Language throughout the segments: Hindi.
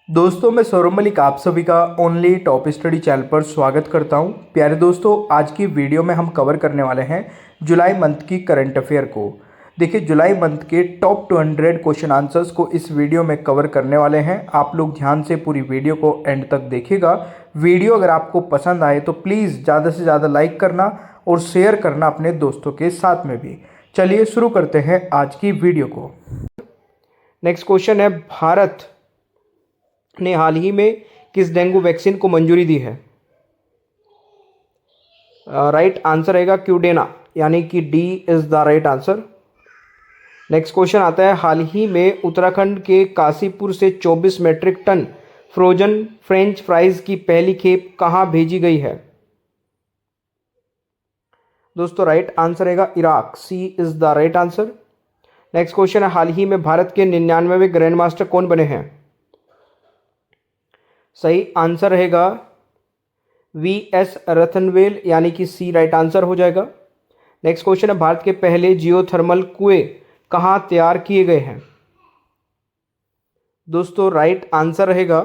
दोस्तों मैं सौरभ मलिक आप सभी का ओनली टॉप स्टडी चैनल पर स्वागत करता हूं। प्यारे दोस्तों, आज की वीडियो में हम कवर करने वाले हैं जुलाई मंथ की करंट अफेयर को। देखिए, जुलाई मंथ के टॉप 200 क्वेश्चन आंसर्स को इस वीडियो में कवर करने वाले हैं। आप लोग ध्यान से पूरी वीडियो को एंड तक देखिएगा। वीडियो अगर आपको पसंद आए तो प्लीज़ ज़्यादा से ज़्यादा लाइक करना और शेयर करना अपने दोस्तों के साथ में भी। चलिए शुरू करते हैं आज की वीडियो को। नेक्स्ट क्वेश्चन है, भारत ने हाल ही में किस डेंगू वैक्सीन को मंजूरी दी है? राइट आंसर रहेगा क्यूडेना, यानी कि D is the right answer. Next question आता है, हाल ही में उत्तराखंड के काशीपुर से 24 metric ton frozen french fries की पहली खेप कहां भेजी गई है? दोस्तों राइट आंसर रहेगा Iraq, C is the right answer. Next question है, हाल ही में भारत के 99वें ग्रैंड मास्टर कौन बने हैं? सही आंसर रहेगा वी एस रतनवेल, यानी कि सी राइट आंसर हो जाएगा। नेक्स्ट क्वेश्चन है, भारत के पहले जियोथर्मल कुएं कहाँ तैयार किए गए हैं? दोस्तों राइट आंसर रहेगा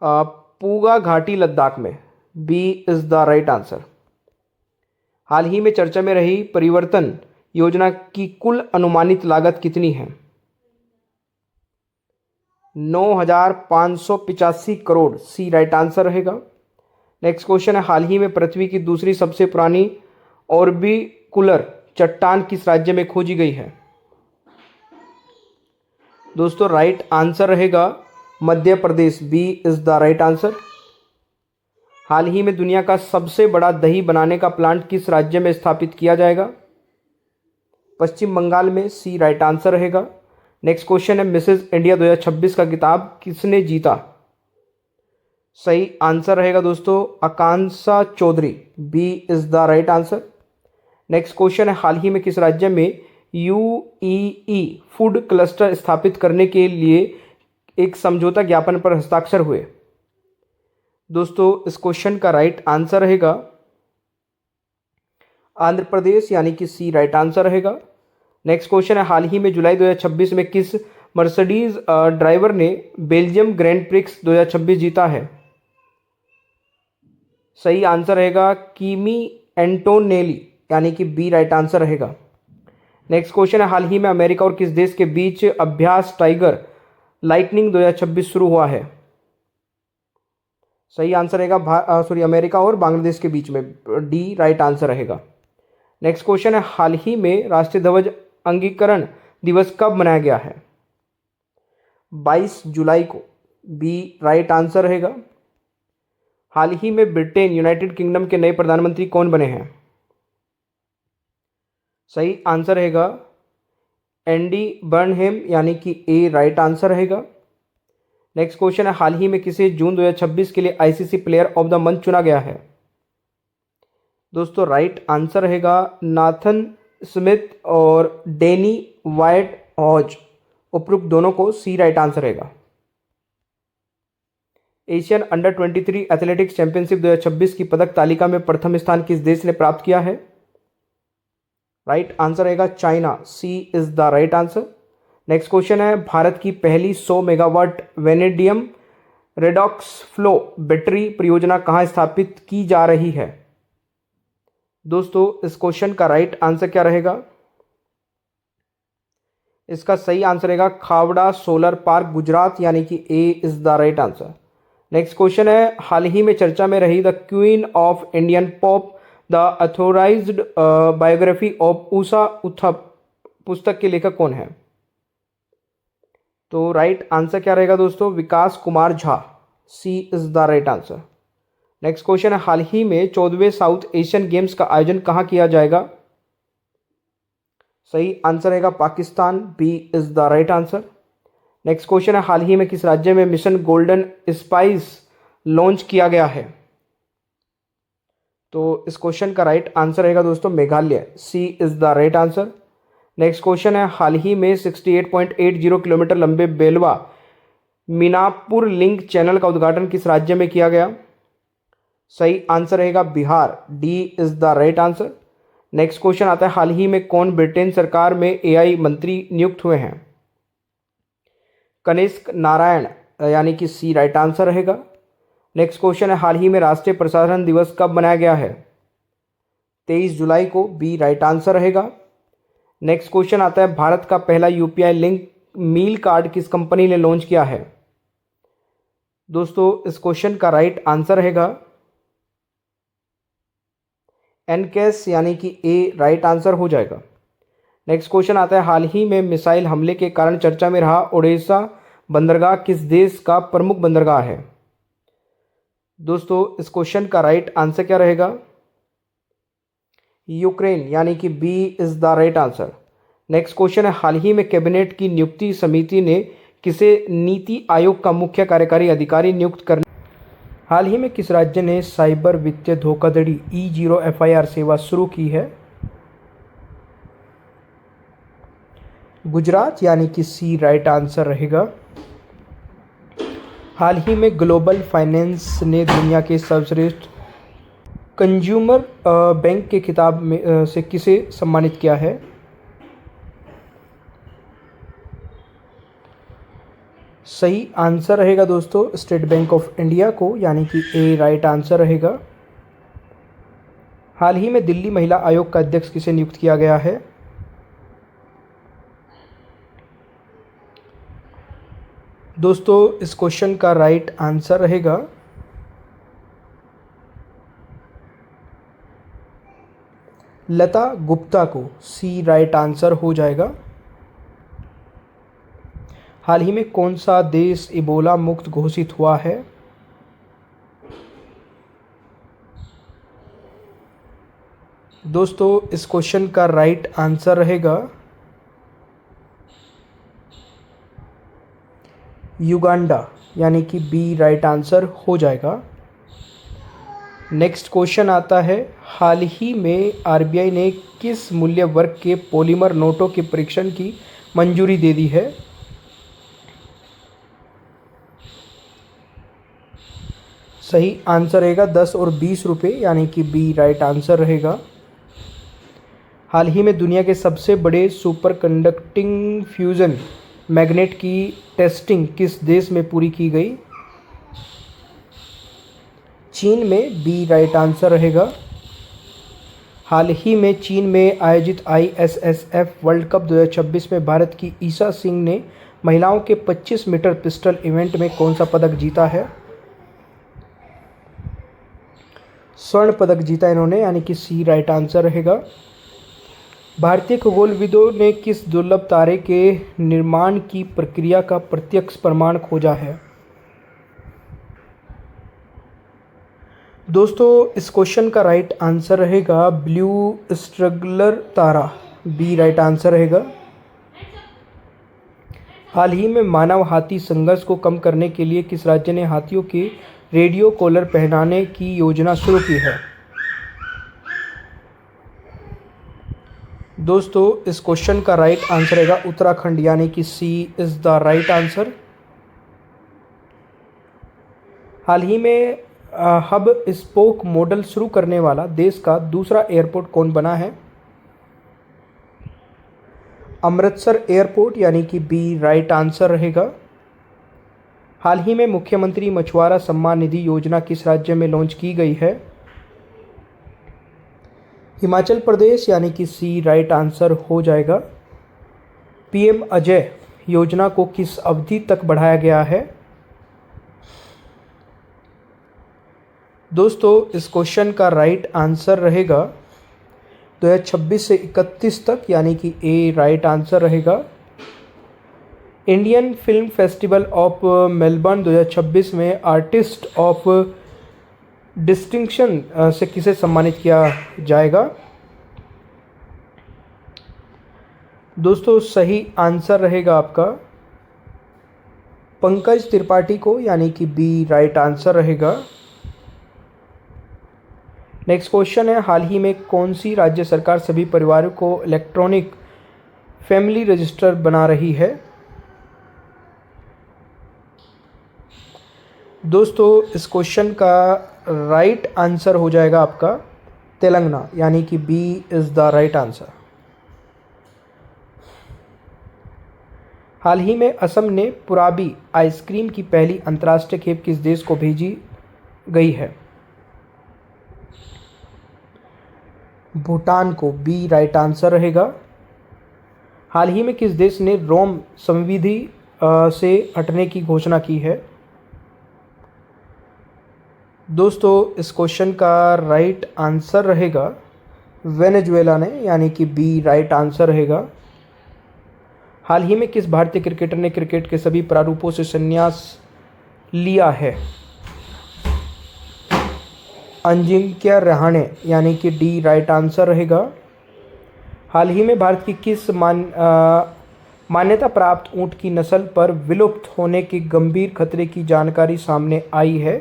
पूगा घाटी लद्दाख में, B is the right answer. हाल ही में चर्चा में रही परिवर्तन योजना की कुल अनुमानित लागत कितनी है? 9,585 करोड़, सी राइट आंसर रहेगा। नेक्स्ट क्वेश्चन है, हाल ही में पृथ्वी की दूसरी सबसे पुरानी ऑर्बिकुलर चट्टान किस राज्य में खोजी गई है? दोस्तों राइट आंसर रहेगा Madhya Pradesh, B is the right answer. हाल ही में दुनिया का सबसे बड़ा दही बनाने का प्लांट किस राज्य में स्थापित किया जाएगा? पश्चिम बंगाल में, सी राइट आंसर रहेगा। नेक्स्ट क्वेश्चन है, मिसेज इंडिया 2026 का खिताब किसने जीता? सही आंसर रहेगा दोस्तों Akanksha Chaudhary, B is the right answer. Next question है, हाल ही में किस राज्य में यूईई फूड क्लस्टर स्थापित करने के लिए एक समझौता ज्ञापन पर हस्ताक्षर हुए? दोस्तों इस क्वेश्चन का राइट आंसर रहेगा आंध्र प्रदेश, यानी कि सी राइट आंसर रहेगा। नेक्स्ट क्वेश्चन है, हाल ही में जुलाई 2026 में किस मर्सिडीज ड्राइवर ने बेल्जियम ग्रैंड प्रिक्स 2026 जीता है? सही आंसर रहेगा कीमी एंटोनेली, यानी कि बी राइट आंसर रहेगा। नेक्स्ट क्वेश्चन है, हाल ही में अमेरिका और किस देश के बीच अभ्यास टाइगर लाइटनिंग 2026 शुरू हुआ है? सही आंसर रहेगा अमेरिका और बांग्लादेश के बीच में, डी राइट आंसर रहेगा। नेक्स्ट क्वेश्चन है, हाल ही में राष्ट्रीय ध्वज अंगीकरण दिवस कब मनाया गया है? 22 जुलाई को, बी राइट आंसर रहेगा। हाल ही में ब्रिटेन यूनाइटेड किंगडम के नए प्रधानमंत्री कौन बने हैं? सही आंसर रहेगा एंडी बर्नहेम, यानी कि ए राइट आंसर रहेगा। नेक्स्ट क्वेश्चन है, हाल ही में किसे जून 2026 के लिए ICC player of the month चुना गया है? दोस्तों राइट आंसर रहेगा नाथन स्मिथ और डेनी वाइट हॉज, उपरोक्त दोनों को सी राइट आंसर रहेगा। एशियन अंडर 23 एथलेटिक्स चैंपियनशिप 2026 की पदक तालिका में प्रथम स्थान किस देश ने प्राप्त किया है? राइट आंसर रहेगा China, C is the right answer. Next question है, भारत की पहली 100 megawatt vanadium redox flow battery परियोजना कहां स्थापित की जा रही है? दोस्तों इस क्वेश्चन का राइट आंसर क्या रहेगा? इसका सही आंसर रहेगा खावड़ा सोलर पार्क, गुजरात, यानी कि A is the right answer. Next question है, हाल ही में चर्चा में रही the queen of Indian pop the authorised biography of Usha Uthup पुस्तक के लेखक कौन है? तो राइट आंसर क्या रहेगा दोस्तों? Vikas Kumar Jha, C is the right answer. Next question है, हाल ही में 14वें साउथ एशियन गेम्स का आयोजन कहां किया जाएगा? सही आंसर रहेगा Pakistan, B is the right answer. Next question है, हाल ही में किस राज्य में मिशन गोल्डन स्पाइस लॉन्च किया गया है? तो इस क्वेश्चन का राइट आंसर रहेगा दोस्तों Meghalaya, C is the right answer. Next question है, हाल ही में 68.80 किलोमीटर लंबे बेलवा मीनापुर लिंक चैनल का उद्घाटन किस राज्य में किया गया? सही आंसर रहेगा Bihar, D is the right answer. Next question आता है, हाल ही में कौन ब्रिटेन सरकार में एआई मंत्री नियुक्त हुए हैं? कनिष्क नारायण यानी कि सी राइट आंसर रहेगा। नेक्स्ट क्वेश्चन है, हाल ही में राष्ट्रीय प्रसारण दिवस कब मनाया गया है? 23 जुलाई को, बी राइट आंसर रहेगा। नेक्स्ट क्वेश्चन आता है, भारत का पहला यूपीआई लिंक मील कार्ड किस कंपनी ने लॉन्च किया है? दोस्तों इस क्वेश्चन का राइट आंसर रहेगा एनकैश यानी कि ए राइट आंसर हो जाएगा। नेक्स्ट क्वेश्चन आता है, हाल ही में मिसाइल हमले के कारण चर्चा में रहा ओडेसा बंदरगाह किस देश का प्रमुख बंदरगाह है? दोस्तों इस क्वेश्चन का राइट आंसर क्या रहेगा? यूक्रेन यानी कि B is the right answer. Next question है, हाल ही में कैबिनेट की नियुक्ति समिति ने किसे नीति आयोग का मुख्य कार्यकारी अधिकारी नियुक्त करने? हाल ही में किस राज्य ने साइबर वित्तीय धोखाधड़ी E0 FIR सेवा शुरू की है? गुजरात यानी कि सी राइट आंसर रहेगा। हाल ही में ग्लोबल फाइनेंस ने दुनिया के सर्वश्रेष्ठ कंज्यूमर बैंक के खिताब में से किसे सम्मानित किया है? सही आंसर रहेगा दोस्तों स्टेट बैंक ऑफ इंडिया को, यानी कि ए राइट आंसर रहेगा। हाल ही में दिल्ली महिला आयोग का अध्यक्ष किसे नियुक्त किया गया है? दोस्तों इस क्वेश्चन का राइट आंसर रहेगा लता गुप्ता को, सी राइट आंसर हो जाएगा। हाल ही में कौन सा देश इबोला मुक्त घोषित हुआ है? दोस्तों इस क्वेश्चन का राइट आंसर रहेगा युगांडा, यानी कि बी राइट आंसर हो जाएगा। नेक्स्ट क्वेश्चन आता है, हाल ही में आरबीआई ने किस मूल्य वर्ग के पॉलीमर नोटों के परीक्षण की मंजूरी दे दी है? सही आंसर रहेगा 10 और 20 रुपये, यानी कि बी राइट आंसर रहेगा। हाल ही में दुनिया के सबसे बड़े सुपर कंडक्टिंग फ्यूजन मैग्नेट की टेस्टिंग किस देश में पूरी की गई? चीन में, बी राइट आंसर रहेगा। हाल ही में चीन में आयोजित ISSF वर्ल्ड कप 2026 में भारत की ईशा सिंह ने महिलाओं के 25 मीटर पिस्टल इवेंट में कौन सा पदक जीता है? स्वर्ण पदक जीता इन्होंने, यानी कि सी राइट आंसर रहेगा। भारतीय खगोलविदों ने किस दुर्लभ तारे के निर्माण की प्रक्रिया का प्रत्यक्ष प्रमाण खोजा है? दोस्तों इस क्वेश्चन का राइट आंसर रहेगा ब्लू स्ट्रगलर तारा, बी राइट आंसर रहेगा। हाल ही में मानव हाथी संघर्ष को कम करने के लिए किस राज्य ने हाथियों के रेडियो कॉलर पहनाने की योजना शुरू की है? दोस्तों इस क्वेश्चन का राइट आंसर रहेगा उत्तराखंड, यानी कि सी इज द राइट आंसर। हाल ही में हब स्पोक मॉडल शुरू करने वाला देश का दूसरा एयरपोर्ट कौन बना है? अमृतसर एयरपोर्ट, यानी कि बी राइट आंसर रहेगा। हाल ही में मुख्यमंत्री मछुआरा सम्मान निधि योजना किस राज्य में लॉन्च की गई है? हिमाचल प्रदेश, यानी कि सी राइट आंसर हो जाएगा। PM अजय योजना को किस अवधि तक बढ़ाया गया है? दोस्तों इस क्वेश्चन का राइट आंसर रहेगा 2026 से 31 तक, यानी कि ए राइट आंसर रहेगा। Indian film festival of Melbourne 2026 में आर्टिस्ट ऑफ डिस्टिंक्शन से किसे सम्मानित किया जाएगा? दोस्तों सही आंसर रहेगा आपका पंकज त्रिपाठी को, यानी कि बी राइट आंसर रहेगा। नेक्स्ट क्वेश्चन है, हाल ही में कौन सी राज्य सरकार सभी परिवारों को इलेक्ट्रॉनिक फैमिली रजिस्टर बना रही है? दोस्तों इस क्वेश्चन का राइट आंसर हो जाएगा आपका तेलंगाना, यानी कि B is the right answer. हाल ही में असम ने पुराबी आइसक्रीम की पहली अंतर्राष्ट्रीय खेप किस देश को भेजी गई है? भूटान को, बी राइट आंसर रहेगा। हाल ही में किस देश ने रोम संविधि से हटने की घोषणा की है? दोस्तों इस क्वेश्चन का राइट आंसर रहेगा वेनेजुएला ने, यानी कि बी राइट आंसर रहेगा। हाल ही में किस भारतीय क्रिकेटर ने क्रिकेट के सभी प्रारूपों से संन्यास लिया है? अजिंक्य रहाणे, यानी कि डी राइट आंसर रहेगा। हाल ही में भारत की किस मान्यता प्राप्त ऊंट की नस्ल पर विलुप्त होने के गंभीर खतरे की जानकारी सामने आई है?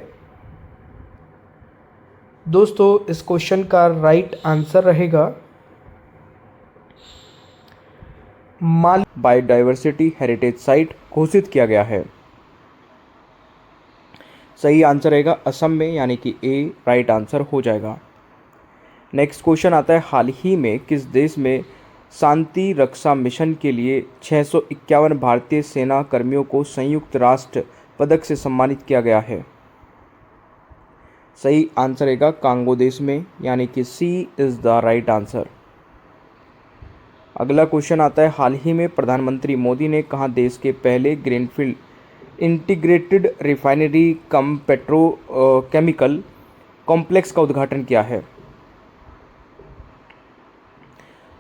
दोस्तों इस क्वेश्चन का राइट आंसर रहेगा माल बायोडाइवर्सिटी हेरिटेज साइट घोषित किया गया है। सही आंसर रहेगा असम में, यानी कि ए राइट आंसर हो जाएगा। नेक्स्ट क्वेश्चन आता है, हाल ही में किस देश में शांति रक्षा मिशन के लिए 651 भारतीय सेना कर्मियों को संयुक्त राष्ट्र पदक से सम्मानित किया गया है? सही आंसर रहेगा कांगो देश में, यानी कि C is the right answer. अगला क्वेश्चन आता है, हाल ही में प्रधानमंत्री मोदी ने कहाँ देश के पहले ग्रीनफील्ड इंटीग्रेटेड रिफाइनरी कम पेट्रो केमिकल कॉम्प्लेक्स का उद्घाटन किया है?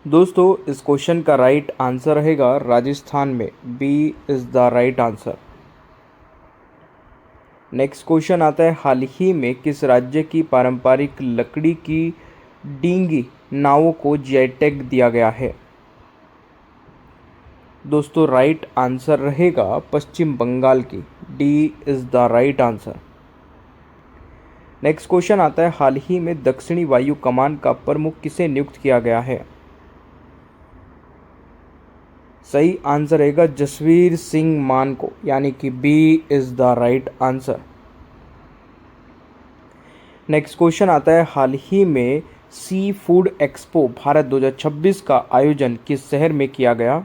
दोस्तों इस क्वेश्चन का राइट आंसर रहेगा राजस्थान में, B is the right answer. Next question आता है, हाल ही में किस राज्य की पारंपरिक लकड़ी की डींगी नावों को जीआई टैग दिया गया है? दोस्तों राइट आंसर रहेगा पश्चिम बंगाल की, D is the right answer. Next question आता है, हाल ही में दक्षिणी वायु कमान का प्रमुख किसे नियुक्त किया गया है? सही आंसर रहेगा जसवीर सिंह मान को, यानी कि B is the right answer. Next question आता है, हाल ही में सी फूड एक्सपो भारत 2026 का आयोजन किस शहर में किया गया?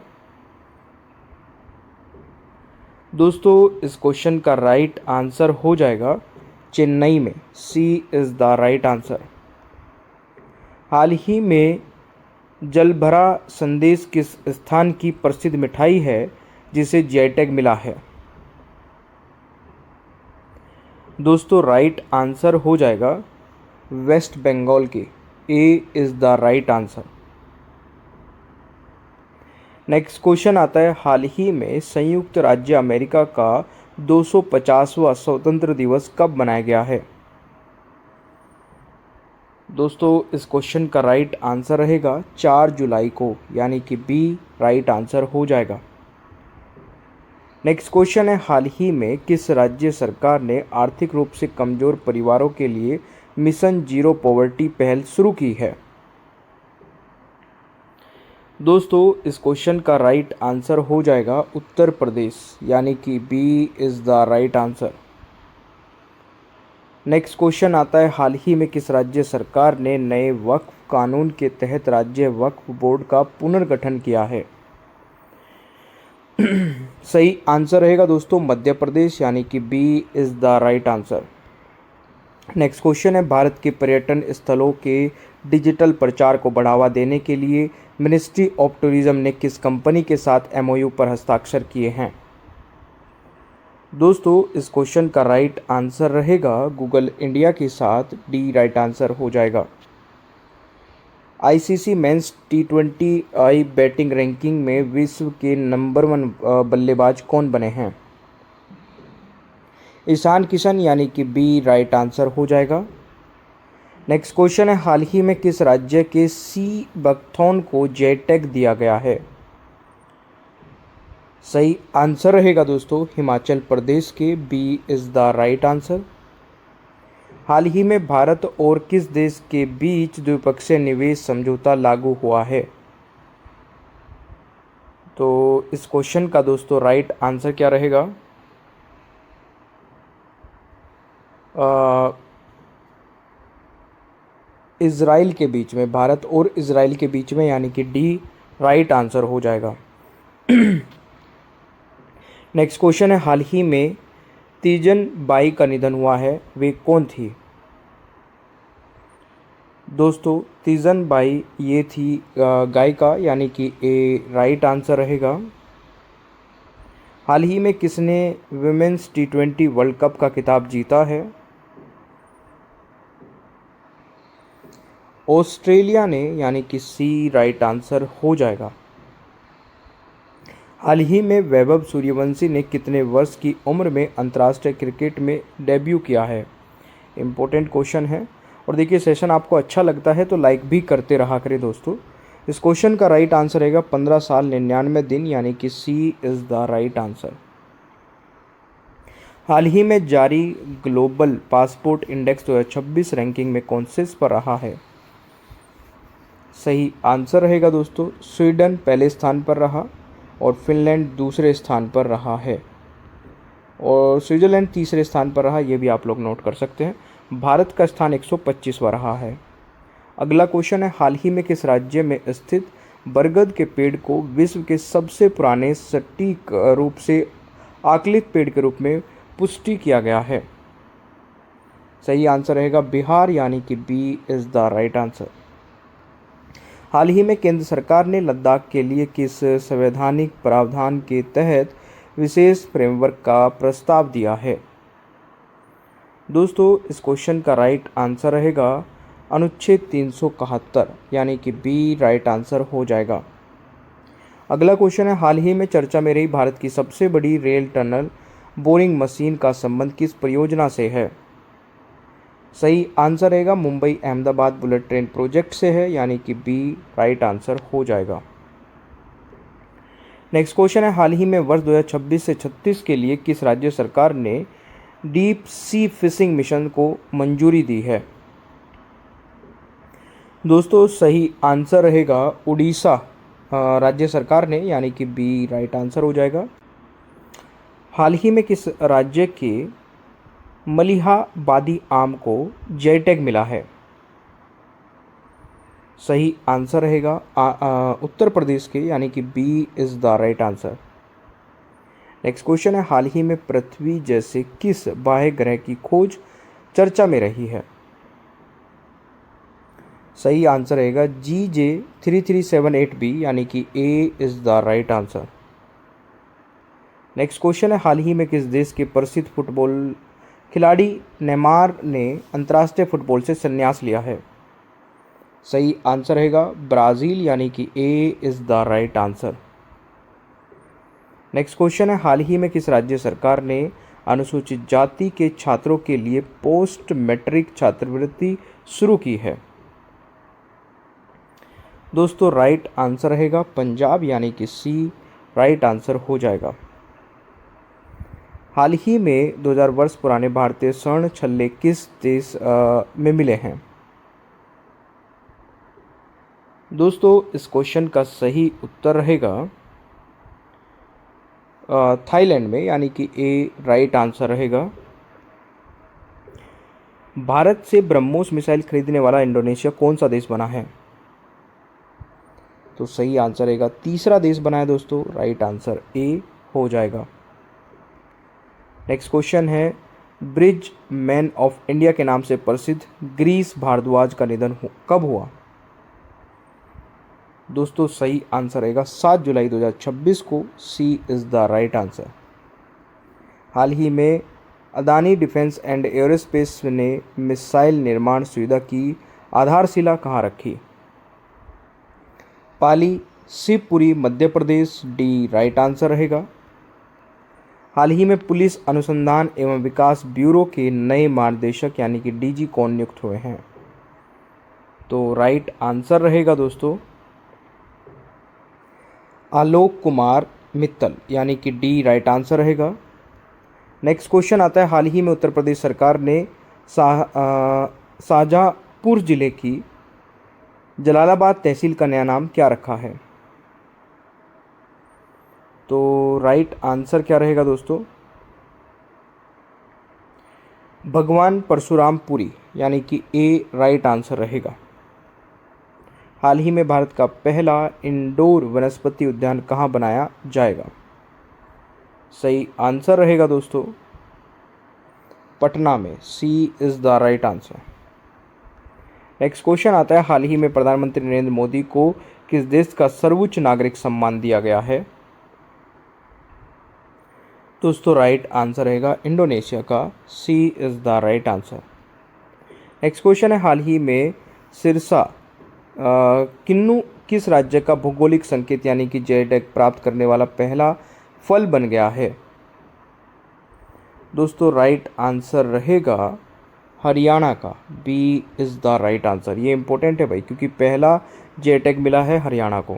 दोस्तों इस क्वेश्चन का राइट आंसर हो जाएगा चेन्नई में, C is the right answer. हाल ही में जलभरा संदेश किस स्थान की प्रसिद्ध मिठाई है जिसे जीआई टैग मिला है? दोस्तों राइट आंसर हो जाएगा वेस्ट बंगाल की, A is the right answer. Next question आता है, हाल ही में संयुक्त राज्य अमेरिका का 250वां स्वतंत्र दिवस कब मनाया गया है? दोस्तों इस क्वेश्चन का राइट आंसर रहेगा 4 जुलाई को, यानी कि बी राइट आंसर हो जाएगा। नेक्स्ट क्वेश्चन है, हाल ही में किस राज्य सरकार ने आर्थिक रूप से कमज़ोर परिवारों के लिए मिशन जीरो पॉवर्टी पहल शुरू की है? दोस्तों इस क्वेश्चन का राइट आंसर हो जाएगा उत्तर प्रदेश, यानी कि B is the right answer. Next question आता है, हाल ही में किस राज्य सरकार ने नए वक्फ कानून के तहत राज्य वक्फ बोर्ड का पुनर्गठन किया है? सही आंसर रहेगा दोस्तों मध्य प्रदेश, यानी कि B is the right answer. Next question है, भारत के पर्यटन स्थलों के डिजिटल प्रचार को बढ़ावा देने के लिए मिनिस्ट्री ऑफ टूरिज्म ने किस कंपनी के साथ एमओयू पर हस्ताक्षर किए हैं? दोस्तों इस क्वेश्चन का राइट आंसर रहेगा गूगल इंडिया के साथ, डी राइट आंसर हो जाएगा। ICC men's T20 batting ranking में विश्व के नंबर 1 बल्लेबाज कौन बने हैं? ईशान किशन, यानी कि बी राइट आंसर हो जाएगा। नेक्स्ट क्वेश्चन है, हाल ही में किस राज्य के सी बकथॉर्न को जीआई टैग दिया गया है? सही आंसर रहेगा दोस्तों हिमाचल प्रदेश के, B is the right answer. हाल ही में भारत और किस देश के बीच द्विपक्षीय निवेश समझौता लागू हुआ है? तो इस क्वेश्चन का दोस्तों राइट आंसर क्या रहेगा? इज़राइल के बीच में, भारत और इज़राइल के बीच में, यानी कि डी राइट आंसर हो जाएगा। नेक्स्ट क्वेश्चन है, हाल ही में तीजन बाई का निधन हुआ है, वे कौन थी? दोस्तों तीजन बाई ये थी गायिका, यानी कि ए राइट आंसर रहेगा। हाल ही में किसने विमेंस T20 वर्ल्ड कप का खिताब जीता है? ऑस्ट्रेलिया ने, यानी कि सी राइट आंसर हो जाएगा। हाल ही में वैभव सूर्यवंशी ने कितने वर्ष की उम्र में अंतर्राष्ट्रीय क्रिकेट में डेब्यू किया है? इम्पोर्टेंट क्वेश्चन है। और देखिए, सेशन आपको अच्छा लगता है तो लाइक भी करते रहा करें दोस्तों। इस क्वेश्चन का राइट आंसर रहेगा 15 साल 99 दिन, यानी कि C is the right answer. हाल ही में जारी ग्लोबल पासपोर्ट इंडेक्स 2026 रैंकिंग में कौन से पर रहा है? सही आंसर रहेगा दोस्तों, स्वीडन पहले स्थान पर रहा और फिनलैंड दूसरे स्थान पर रहा है, और स्विट्ज़रलैंड तीसरे स्थान पर रहा, ये भी आप लोग नोट कर सकते हैं। भारत का स्थान 125वां रहा है। अगला क्वेश्चन है, हाल ही में किस राज्य में स्थित बरगद के पेड़ को विश्व के सबसे पुराने सटीक रूप से आकलित पेड़ के रूप में पुष्टि किया गया है? सही आंसर रहेगा बिहार, यानी कि B is the right answer. हाल ही में केंद्र सरकार ने लद्दाख के लिए किस संवैधानिक प्रावधान के तहत विशेष फ्रेमवर्क का प्रस्ताव दिया है? दोस्तों इस क्वेश्चन का राइट आंसर रहेगा अनुच्छेद 371, यानी कि बी राइट आंसर हो जाएगा। अगला क्वेश्चन है, हाल ही में चर्चा में रही भारत की सबसे बड़ी रेल टनल बोरिंग मशीन का संबंध किस परियोजना से है? सही आंसर रहेगा Mumbai Ahmedabad bullet train project से है, यानी कि बी राइट आंसर हो जाएगा। नेक्स्ट क्वेश्चन है, हाल ही में वर्ष 2026 से 36 के लिए किस राज्य सरकार ने डीप सी फिशिंग मिशन को मंजूरी दी है? दोस्तों सही आंसर रहेगा उड़ीसा राज्य सरकार ने, यानी कि बी राइट आंसर हो जाएगा। हाल ही में किस राज्य के मलिहाबादी आम को जे टैग मिला है? सही आंसर रहेगा उत्तर प्रदेश के, यानी कि B is the right answer. Next question है, हाल ही में पृथ्वी जैसे किस बाह्य ग्रह की खोज चर्चा में रही है? सही आंसर रहेगा GJ3378b, यानी कि A is the right answer. Next question है, हाल ही में किस देश के प्रसिद्ध फुटबॉल खिलाड़ी नेमार ने अंतर्राष्ट्रीय फुटबॉल से संन्यास लिया है? सही आंसर रहेगा ब्राज़ील, यानी कि A is the right answer. Next question है, हाल ही में किस राज्य सरकार ने अनुसूचित जाति के छात्रों के लिए पोस्ट मैट्रिक छात्रवृत्ति शुरू की है? दोस्तों राइट आंसर रहेगा पंजाब, यानी कि सी राइट आंसर हो जाएगा। हाल ही में 2000 वर्ष पुराने भारतीय स्वर्ण छल्ले किस देश में मिले हैं? दोस्तों इस क्वेश्चन का सही उत्तर रहेगा थाईलैंड में, यानी कि ए राइट आंसर रहेगा। भारत से ब्रह्मोस मिसाइल खरीदने वाला इंडोनेशिया कौन सा देश बना है? तो सही आंसर रहेगा तीसरा देश बना है दोस्तों, राइट आंसर ए हो जाएगा। नेक्स्ट क्वेश्चन है, ब्रिज मैन ऑफ इंडिया के नाम से प्रसिद्ध गिरीश भारद्वाज का निधन कब हुआ? दोस्तों सही आंसर रहेगा 7 जुलाई 2026 को, सी इज़ द राइट आंसर। हाल ही में अदानी डिफेंस एंड एयरोस्पेस ने मिसाइल निर्माण सुविधा की आधारशिला कहाँ रखी? पाली, Shivpuri, Madhya Pradesh, D right answer रहेगा। हाल ही में पुलिस अनुसंधान एवं विकास ब्यूरो के नए महानिदेशक, यानी कि डीजी कौन नियुक्त हुए हैं? तो राइट आंसर रहेगा दोस्तों आलोक कुमार मित्तल, यानी कि डी राइट आंसर रहेगा। नेक्स्ट क्वेश्चन आता है, हाल ही में उत्तर प्रदेश सरकार ने शाहजहाँपुर जिले की जलालाबाद तहसील का नया नाम क्या रखा है? तो राइट आंसर क्या रहेगा दोस्तों भगवान परशुरामपुरी, यानी कि ए राइट आंसर रहेगा। हाल ही में भारत का पहला इंडोर वनस्पति उद्यान कहाँ बनाया जाएगा? सही आंसर रहेगा दोस्तों पटना में, C is the right answer. Next question आता है, हाल ही में प्रधानमंत्री नरेंद्र मोदी को किस देश का सर्वोच्च नागरिक सम्मान दिया गया है? दोस्तों राइट आंसर रहेगा इंडोनेशिया का, C is the right answer. Next question है, हाल ही में सिरसा किन्नू किस राज्य का भौगोलिक संकेत यानी कि जेडैक प्राप्त करने वाला पहला फल बन गया है? दोस्तों राइट आंसर रहेगा हरियाणा का, B is the right answer. ये इंपॉर्टेंट है भाई, क्योंकि पहला जेटैग मिला है हरियाणा को।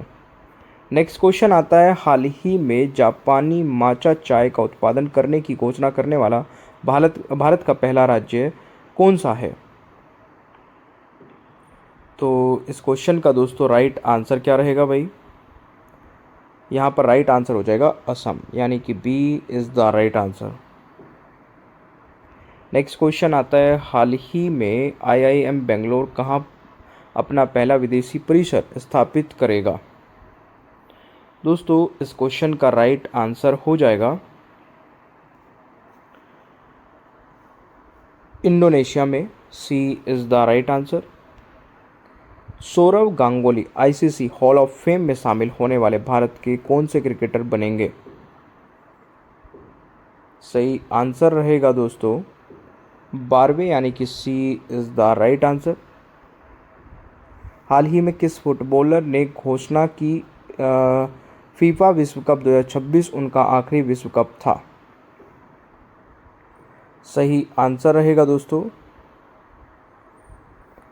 नेक्स्ट क्वेश्चन आता है, हाल ही में जापानी माचा चाय का उत्पादन करने की घोषणा करने वाला भारत का पहला राज्य कौन सा है? तो इस क्वेश्चन का दोस्तों राइट आंसर क्या रहेगा भाई? यहाँ पर राइट आंसर हो जाएगा असम, यानी कि B is the right answer. Next question आता है, हाल ही में आईआईएम बेंगलोर कहाँ अपना पहला विदेशी परिसर स्थापित करेगा? दोस्तों इस क्वेश्चन का राइट आंसर हो जाएगा इंडोनेशिया में, C is the right answer. Sourav Ganguly ICC hall of fame में शामिल होने वाले भारत के कौन से क्रिकेटर बनेंगे? सही आंसर रहेगा दोस्तों 12वें, यानी कि C is the right answer. हाल ही में किस फुटबॉलर ने घोषणा की फीफा विश्व कप 2026 उनका आखिरी विश्व कप था? सही आंसर रहेगा दोस्तों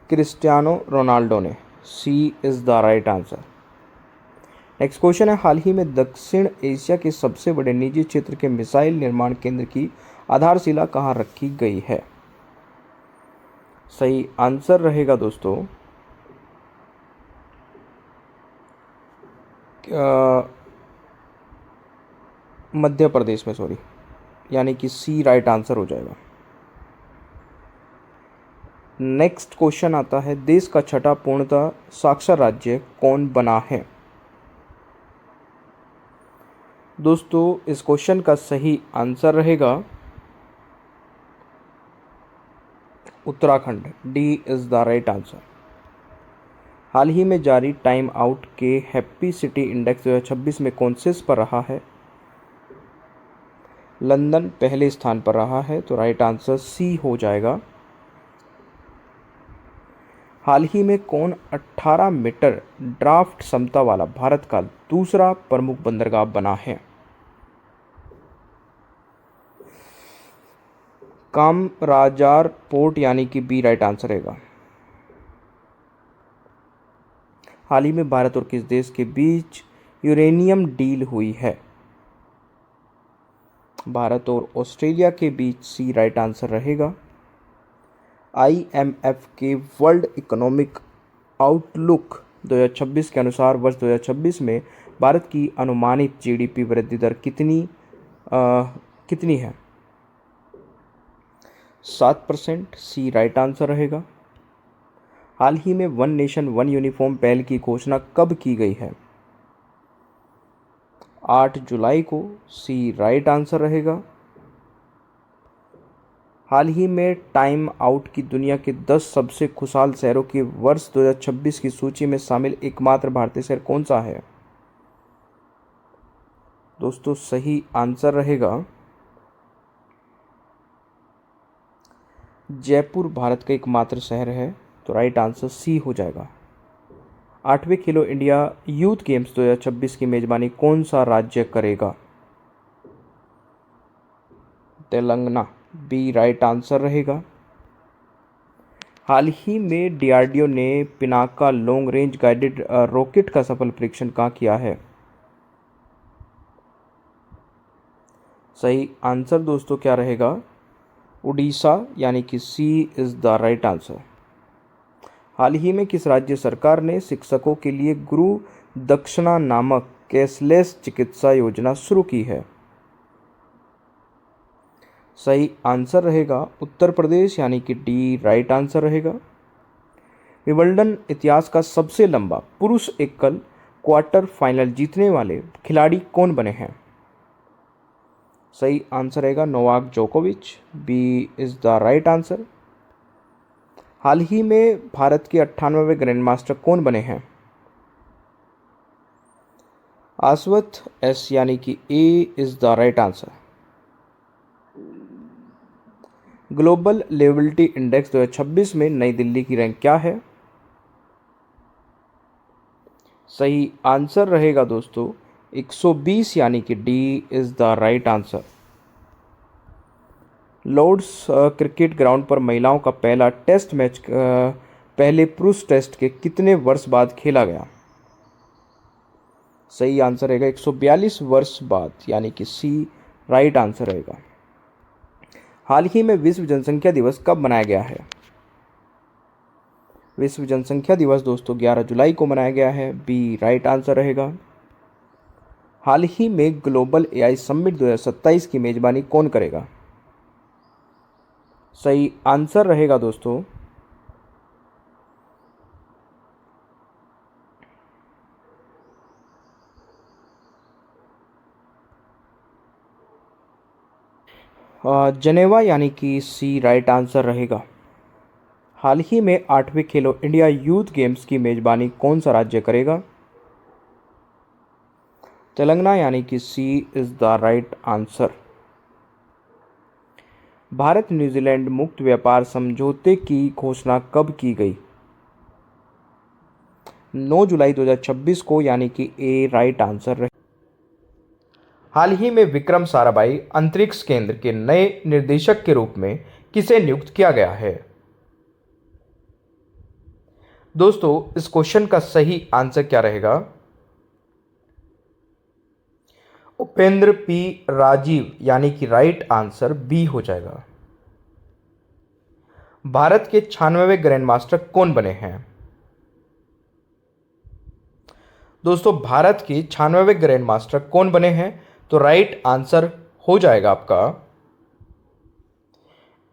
क्रिस्टियानो रोनाल्डो ने, C is the right answer. Next question है, हाल ही में दक्षिण एशिया के सबसे बड़े निजी क्षेत्र के मिसाइल निर्माण केंद्र की आधारशिला कहाँ रखी गई है? सही आंसर रहेगा दोस्तों मध्य प्रदेश में, सॉरी, यानी कि सी राइट आंसर हो जाएगा। नेक्स्ट क्वेश्चन आता है, देश का छठा पूर्णतः साक्षर राज्य कौन बना है? दोस्तों इस क्वेश्चन का सही आंसर रहेगा Uttarakhand, D is the right answer. हाल ही में जारी टाइम आउट के हैप्पी सिटी इंडेक्स 2026 में कौन से पर रहा है? लंदन पहले स्थान पर रहा है, तो राइट आंसर सी हो जाएगा। हाल ही में कौन 18 मीटर ड्राफ्ट क्षमता वाला भारत का दूसरा प्रमुख बंदरगाह बना है? कामराजार पोर्ट, यानी कि बी राइट आंसर रहेगा। हाल ही में भारत और किस देश के बीच यूरेनियम डील हुई है? भारत और ऑस्ट्रेलिया के बीच, सी राइट आंसर रहेगा। आईएमएफ के वर्ल्ड इकोनॉमिक आउटलुक 2026 के अनुसार वर्ष 2026 में भारत की अनुमानित जीडीपी वृद्धि दर कितनी है? 7%, सी राइट आंसर रहेगा। हाल ही में वन नेशन वन यूनिफॉर्म पहल की घोषणा कब की गई है? 8 जुलाई को, सी राइट आंसर रहेगा। हाल ही में टाइम आउट की दुनिया के 10 सबसे खुशहाल शहरों की वर्ष 2026 की सूची में शामिल एकमात्र भारतीय शहर कौन सा है? दोस्तों सही आंसर रहेगा जयपुर भारत का एकमात्र शहर है, तो राइट आंसर सी हो जाएगा। 8वें खेलो इंडिया यूथ गेम्स 2026 की मेजबानी कौन सा राज्य करेगा? तेलंगाना, बी राइट आंसर रहेगा। हाल ही में डीआरडीओ ने Pinaka long range guided rocket का सफल परीक्षण कहाँ किया है? सही आंसर दोस्तों क्या रहेगा? उड़ीसा, यानी कि C is the right answer. हाल ही में किस राज्य सरकार ने शिक्षकों के लिए गुरु दक्षिणा नामक कैशलेस चिकित्सा योजना शुरू की है? सही आंसर रहेगा उत्तर प्रदेश, यानी कि डी राइट आंसर रहेगा। विंबलडन इतिहास का सबसे लंबा पुरुष एकल क्वार्टर फाइनल जीतने वाले खिलाड़ी कौन बने हैं? सही आंसर रहेगा नोवाक जोकोविच, B is the right answer. हाल ही में भारत के 98वें ग्रैंड मास्टर कौन बने हैं? आसवत एस यानी कि A is the right answer. Global liveability index 2026 में नई दिल्ली की रैंक क्या है? सही आंसर रहेगा दोस्तों 120 यानी कि D is the right answer. Lord's cricket ground पर महिलाओं का पहला टेस्ट मैच पहले पुरुष टेस्ट के कितने वर्ष बाद खेला गया? सही आंसर रहेगा 142 वर्ष बाद यानी कि सी राइट आंसर रहेगा। हाल ही में विश्व जनसंख्या दिवस कब मनाया गया है? विश्व जनसंख्या दिवस दोस्तों 11 जुलाई को मनाया गया है, बी राइट आंसर रहेगा। हाल ही में ग्लोबल एआई समिट 2027 की मेजबानी कौन करेगा? सही आंसर रहेगा दोस्तों जनेवा यानी कि सी राइट आंसर रहेगा। हाल ही में 8वें खेलो इंडिया यूथ गेम्स की मेजबानी कौन सा राज्य करेगा? तेलंगाना यानी कि C is the right answer. Bharat New Zealand मुक्त व्यापार समझौते की घोषणा कब की गई? 9 जुलाई 2026 को यानी कि ए राइट आंसर रहे। हाल ही में विक्रम साराभाई अंतरिक्ष केंद्र के नए निर्देशक के रूप में किसे नियुक्त किया गया है? दोस्तों इस क्वेश्चन का सही आंसर क्या रहेगा? उपेंद्र पी राजीव यानी कि राइट आंसर बी हो जाएगा। भारत के 96वें ग्रैंड मास्टर कौन बने हैं? दोस्तों भारत के 96वें ग्रैंड मास्टर कौन बने हैं? तो राइट आंसर हो जाएगा आपका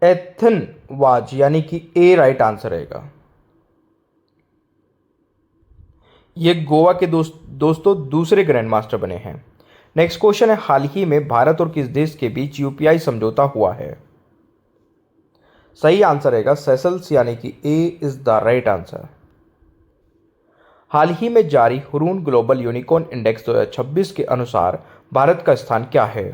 एथन वाज यानी कि ए राइट आंसर रहेगा। ये गोवा के दोस्तों दूसरे ग्रैंड मास्टर बने हैं। नेक्स्ट क्वेश्चन है, हाल ही में भारत और किस देश के बीच यूपीआई समझौता हुआ है? सही आंसर रहेगा सेशल्स यानी कि A is the right answer. हाल ही में जारी हुरून ग्लोबल यूनिकॉर्न इंडेक्स 2026 के अनुसार भारत का स्थान क्या है?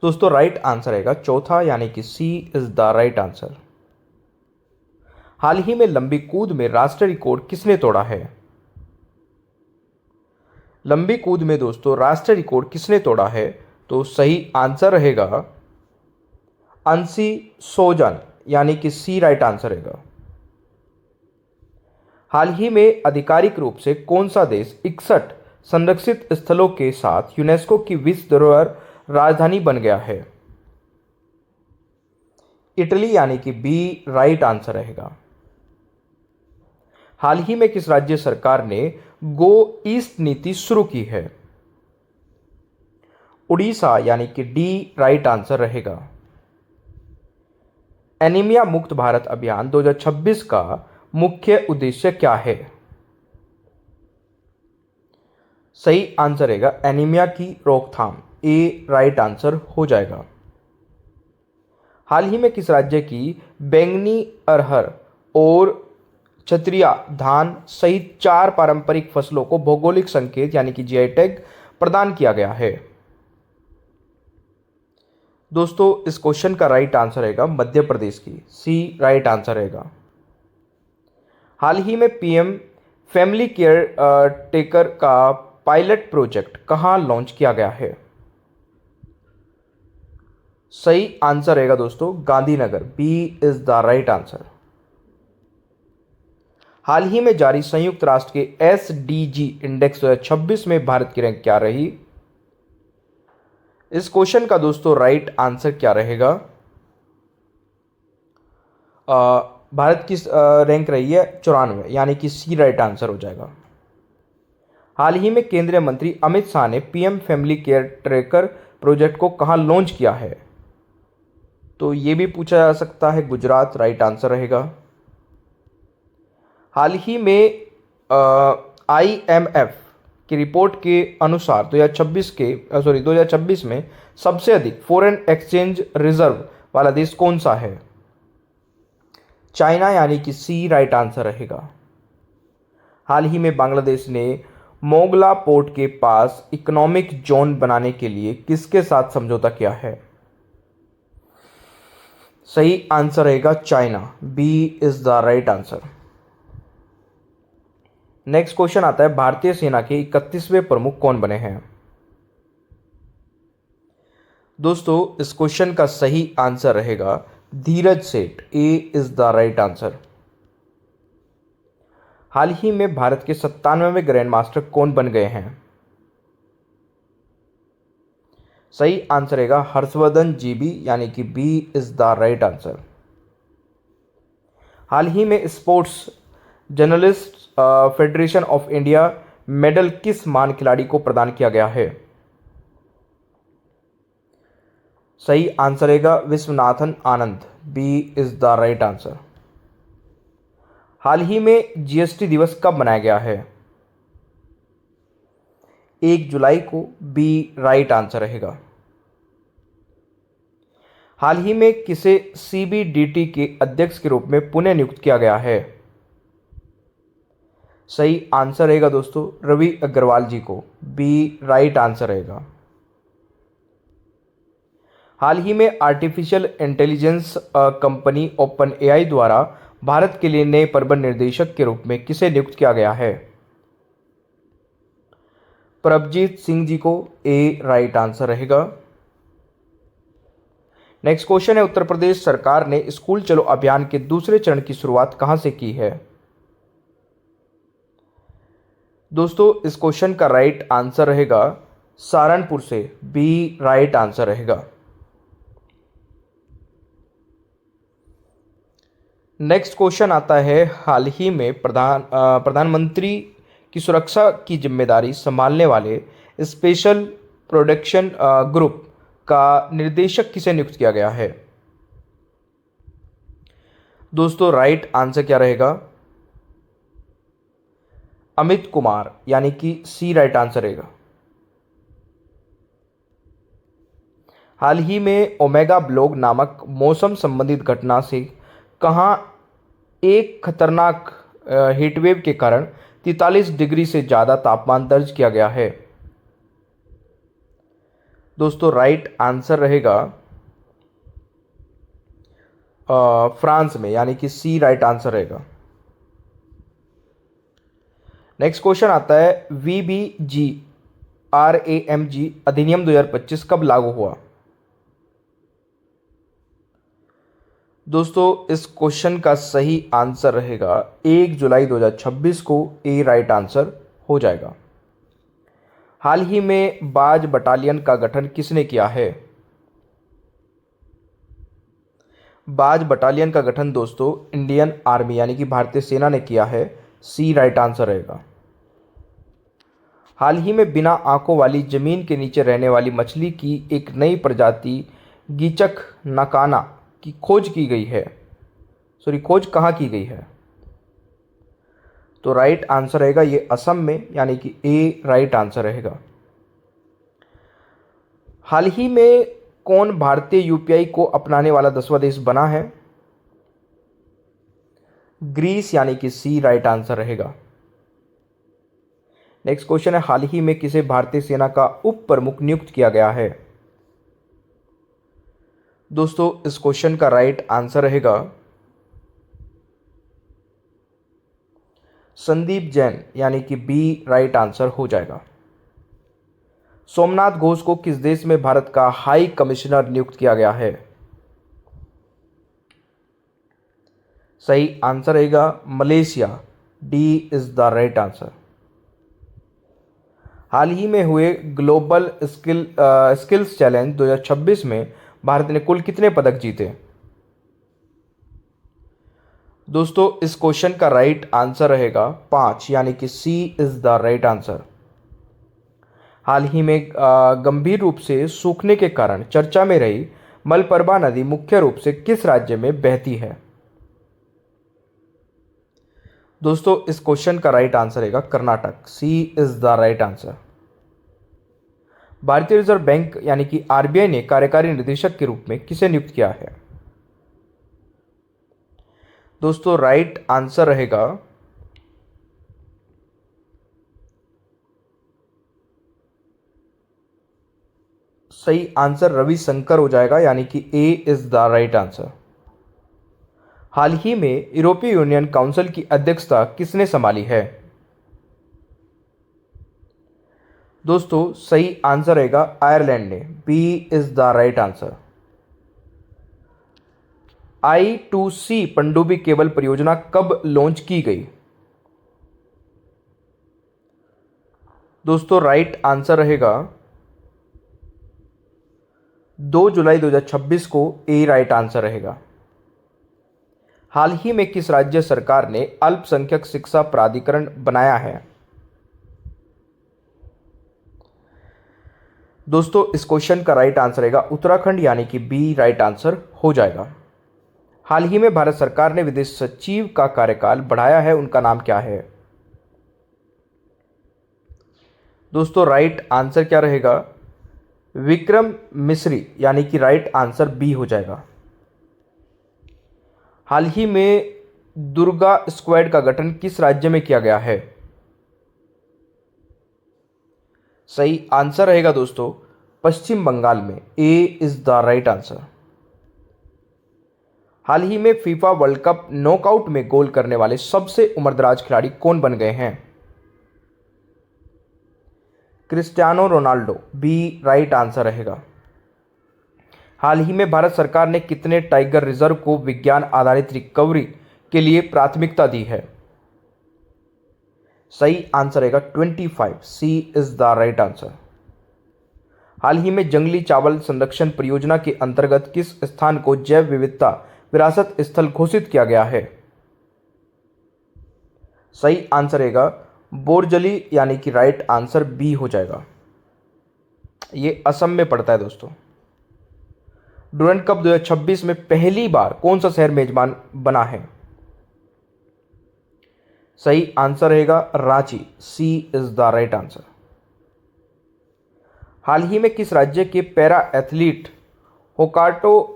दोस्तों राइट आंसर रहेगा चौथा यानी कि सी इज द राइट आंसर। हाल ही में लंबी कूद में राष्ट्रीय रिकॉर्ड किसने तोड़ा है? लंबी कूद में दोस्तों राष्ट्रीय रिकॉर्ड किसने तोड़ा है? तो सही आंसर रहेगा अंशी सोजन यानी कि सी राइट आंसर रहेगा। हाल ही में आधिकारिक रूप से कौन सा देश 61 संरक्षित स्थलों के साथ यूनेस्को की विश्व धरोहर राजधानी बन गया है? इटली यानी कि बी राइट आंसर रहेगा। हाल ही में किस राज्य सरकार ने गो ईस्ट नीति शुरू की है? उड़ीसा यानी कि डी राइट आंसर रहेगा। एनीमिया मुक्त भारत अभियान 2026 का मुख्य उद्देश्य क्या है? सही आंसर रहेगा एनीमिया की रोकथाम, ए राइट आंसर हो जाएगा। हाल ही में किस राज्य की बैंगनी अरहर और क्षत्रिया धान सहित 4 पारंपरिक फसलों को भौगोलिक संकेत यानी कि जीआई टैग प्रदान किया गया है? दोस्तों इस क्वेश्चन का राइट आंसर रहेगा मध्य प्रदेश की, सी राइट आंसर रहेगा। हाल ही में पीएम फैमिली केयर टेकर का पायलट प्रोजेक्ट कहां लॉन्च किया गया है? सही आंसर रहेगा दोस्तों Gandhinagar, B is the right answer. हाल ही में जारी संयुक्त राष्ट्र के एसडीजी इंडेक्स 2026 में भारत की रैंक क्या रही? इस क्वेश्चन का दोस्तों राइट आंसर क्या रहेगा? भारत की रैंक रही है 94 यानी कि सी राइट आंसर हो जाएगा। हाल ही में केंद्रीय मंत्री अमित शाह ने PM family care tracker project को कहां लॉन्च किया है? तो ये भी पूछा जा सकता है, गुजरात राइट आंसर रहेगा। हाल ही में आईएमएफ की रिपोर्ट के अनुसार 2026 में सबसे अधिक फॉरेन एक्सचेंज रिजर्व वाला देश कौन सा है? चाइना, यानी कि सी राइट आंसर रहेगा। हाल ही में बांग्लादेश ने मोगला पोर्ट के पास इकोनॉमिक जोन बनाने के लिए किसके साथ समझौता किया है? सही आंसर रहेगा China, B is the right answer. Next question आता है, भारतीय सेना के 31वें प्रमुख कौन बने हैं? दोस्तों इस क्वेश्चन का सही आंसर रहेगा धीरज सेठ, ए इज द राइट आंसर। हाल ही में भारत के 97वें ग्रैंड मास्टर कौन बन गए हैं? सही आंसर रहेगा हर्षवर्धन जीबी, यानी कि B is the right answer. हाल ही में sports journalist federation of India medal किस महान खिलाड़ी को प्रदान किया गया है? सही आंसर रहेगा Viswanathan Anand, B is the right answer. हाल ही में जीएसटी दिवस कब मनाया गया है? 1 जुलाई को, बी राइट आंसर रहेगा। हाल ही में किसे सीबीडीटी के अध्यक्ष के रूप में पुनः नियुक्त किया गया है? सही आंसर रहेगा दोस्तों रवि अग्रवाल जी को, बी राइट आंसर रहेगा। हाल ही में artificial intelligence company open AI द्वारा भारत के लिए नए प्रबंध निर्देशक के रूप में किसे नियुक्त किया गया है? प्रभजीत सिंह जी को, ए राइट आंसर रहेगा। नेक्स्ट क्वेश्चन है, उत्तर प्रदेश सरकार ने स्कूल चलो अभियान के दूसरे चरण की शुरुआत कहां से की है? दोस्तों इस क्वेश्चन का राइट आंसर रहेगा सहारनपुर से, बी राइट आंसर रहेगा। नेक्स्ट क्वेश्चन आता है, हाल ही में प्रधानमंत्री की सुरक्षा की जिम्मेदारी संभालने वाले स्पेशल प्रोडक्शन ग्रुप का निर्देशक किसे नियुक्त किया गया है? दोस्तों राइट आंसर क्या रहेगा? अमित कुमार, यानी कि सी राइट आंसर रहेगा। हाल ही में ओमेगा ब्लॉग नामक मौसम संबंधित घटना से कहां एक खतरनाक हीटवेव के कारण 43 डिग्री से ज़्यादा तापमान दर्ज किया गया है? दोस्तों राइट आंसर रहेगा फ्रांस में, यानी कि सी राइट आंसर रहेगा। नेक्स्ट क्वेश्चन आता है, VBG/RAMG अधिनियम 2025 कब लागू हुआ? दोस्तों इस क्वेश्चन का सही आंसर रहेगा 1 जुलाई 2026 को, ए राइट आंसर हो जाएगा। हाल ही में बाज बटालियन का गठन किसने किया है? बाज बटालियन का गठन दोस्तों इंडियन आर्मी, यानी कि भारतीय सेना ने किया है, सी राइट आंसर रहेगा। हाल ही में बिना आंखों वाली जमीन के नीचे रहने वाली मछली की एक नई प्रजाति गीचक नकाना की खोज की गई है। खोज कहाँ की गई है? तो राइट आंसर रहेगा ये असम में, यानी कि ए राइट आंसर रहेगा। हाल ही में कौन भारतीय यूपीआई को अपनाने वाला 10वां देश बना है? ग्रीस, यानी कि सी राइट आंसर रहेगा। नेक्स्ट क्वेश्चन है, हाल ही में किसे भारतीय सेना का उप प्रमुख नियुक्त किया गया है? दोस्तों इस क्वेश्चन का राइट आंसर रहेगा संदीप जैन, यानी कि बी राइट आंसर हो जाएगा। सोमनाथ घोष को किस देश में भारत का हाई कमिश्नर नियुक्त किया गया है? सही आंसर रहेगा Malaysia, D is the right answer. हाल ही में हुए ग्लोबल स्किल्स चैलेंज 2026 में भारत ने कुल कितने पदक जीते? दोस्तों इस क्वेश्चन का राइट आंसर रहेगा 5, यानी कि सी इज द राइट आंसर। हाल ही में गंभीर रूप से सूखने के कारण चर्चा में रही मलप्रभा नदी मुख्य रूप से किस राज्य में बहती है? दोस्तों इस क्वेश्चन का राइट आंसर रहेगा कर्नाटक, सी इज द राइट आंसर। भारतीय रिजर्व बैंक यानी कि आरबीआई ने कार्यकारी निदेशक के रूप में किसे नियुक्त किया है? दोस्तों राइट आंसर रहेगा सही आंसर रविशंकर हो जाएगा, यानी कि A is the right answer. हाल ही में यूरोपीय यूनियन काउंसिल की अध्यक्षता किसने संभाली है? दोस्तों सही आंसर रहेगा आयरलैंड ने, B is the right answer. I2C पनडुब्बी केबल परियोजना कब लॉन्च की गई? दोस्तों राइट आंसर रहेगा 2 जुलाई 2026 को, ए राइट आंसर रहेगा। हाल ही में किस राज्य सरकार ने अल्पसंख्यक शिक्षा प्राधिकरण बनाया है? दोस्तों इस क्वेश्चन का राइट आंसर रहेगा उत्तराखंड, यानी कि बी राइट आंसर हो जाएगा। हाल ही में भारत सरकार ने विदेश सचिव का कार्यकाल बढ़ाया है, उनका नाम क्या है? दोस्तों राइट आंसर क्या रहेगा? विक्रम मिश्री, यानी कि राइट आंसर बी हो जाएगा। हाल ही में दुर्गा स्क्वाड का गठन किस राज्य में किया गया है? सही आंसर रहेगा दोस्तों पश्चिम बंगाल में, ए इज द राइट आंसर। हाल ही में फीफा वर्ल्ड कप नॉकआउट में गोल करने वाले सबसे उम्रदराज खिलाड़ी कौन बन गए हैं? Cristiano Ronaldo, B right answer रहेगा। हाल ही में भारत सरकार ने कितने टाइगर रिजर्व को विज्ञान आधारित रिकवरी के लिए प्राथमिकता दी है? सही आंसर रहेगा 25, सी इज द राइट आंसर। हाल ही में जंगली चावल संरक्षण परियोजना के अंतर्गत किस स्थान को जैव विविधता विरासत स्थल घोषित किया गया है? सही आंसर रहेगा बोरजली, यानी कि राइट आंसर बी हो जाएगा। ये असम में पड़ता है दोस्तों। डुरंड कप 2026 में पहली बार कौन सा शहर मेजबान बना है? सही आंसर रहेगा रांची, सी इज द राइट आंसर। हाल ही में किस राज्य के पैरा एथलीट होकाटो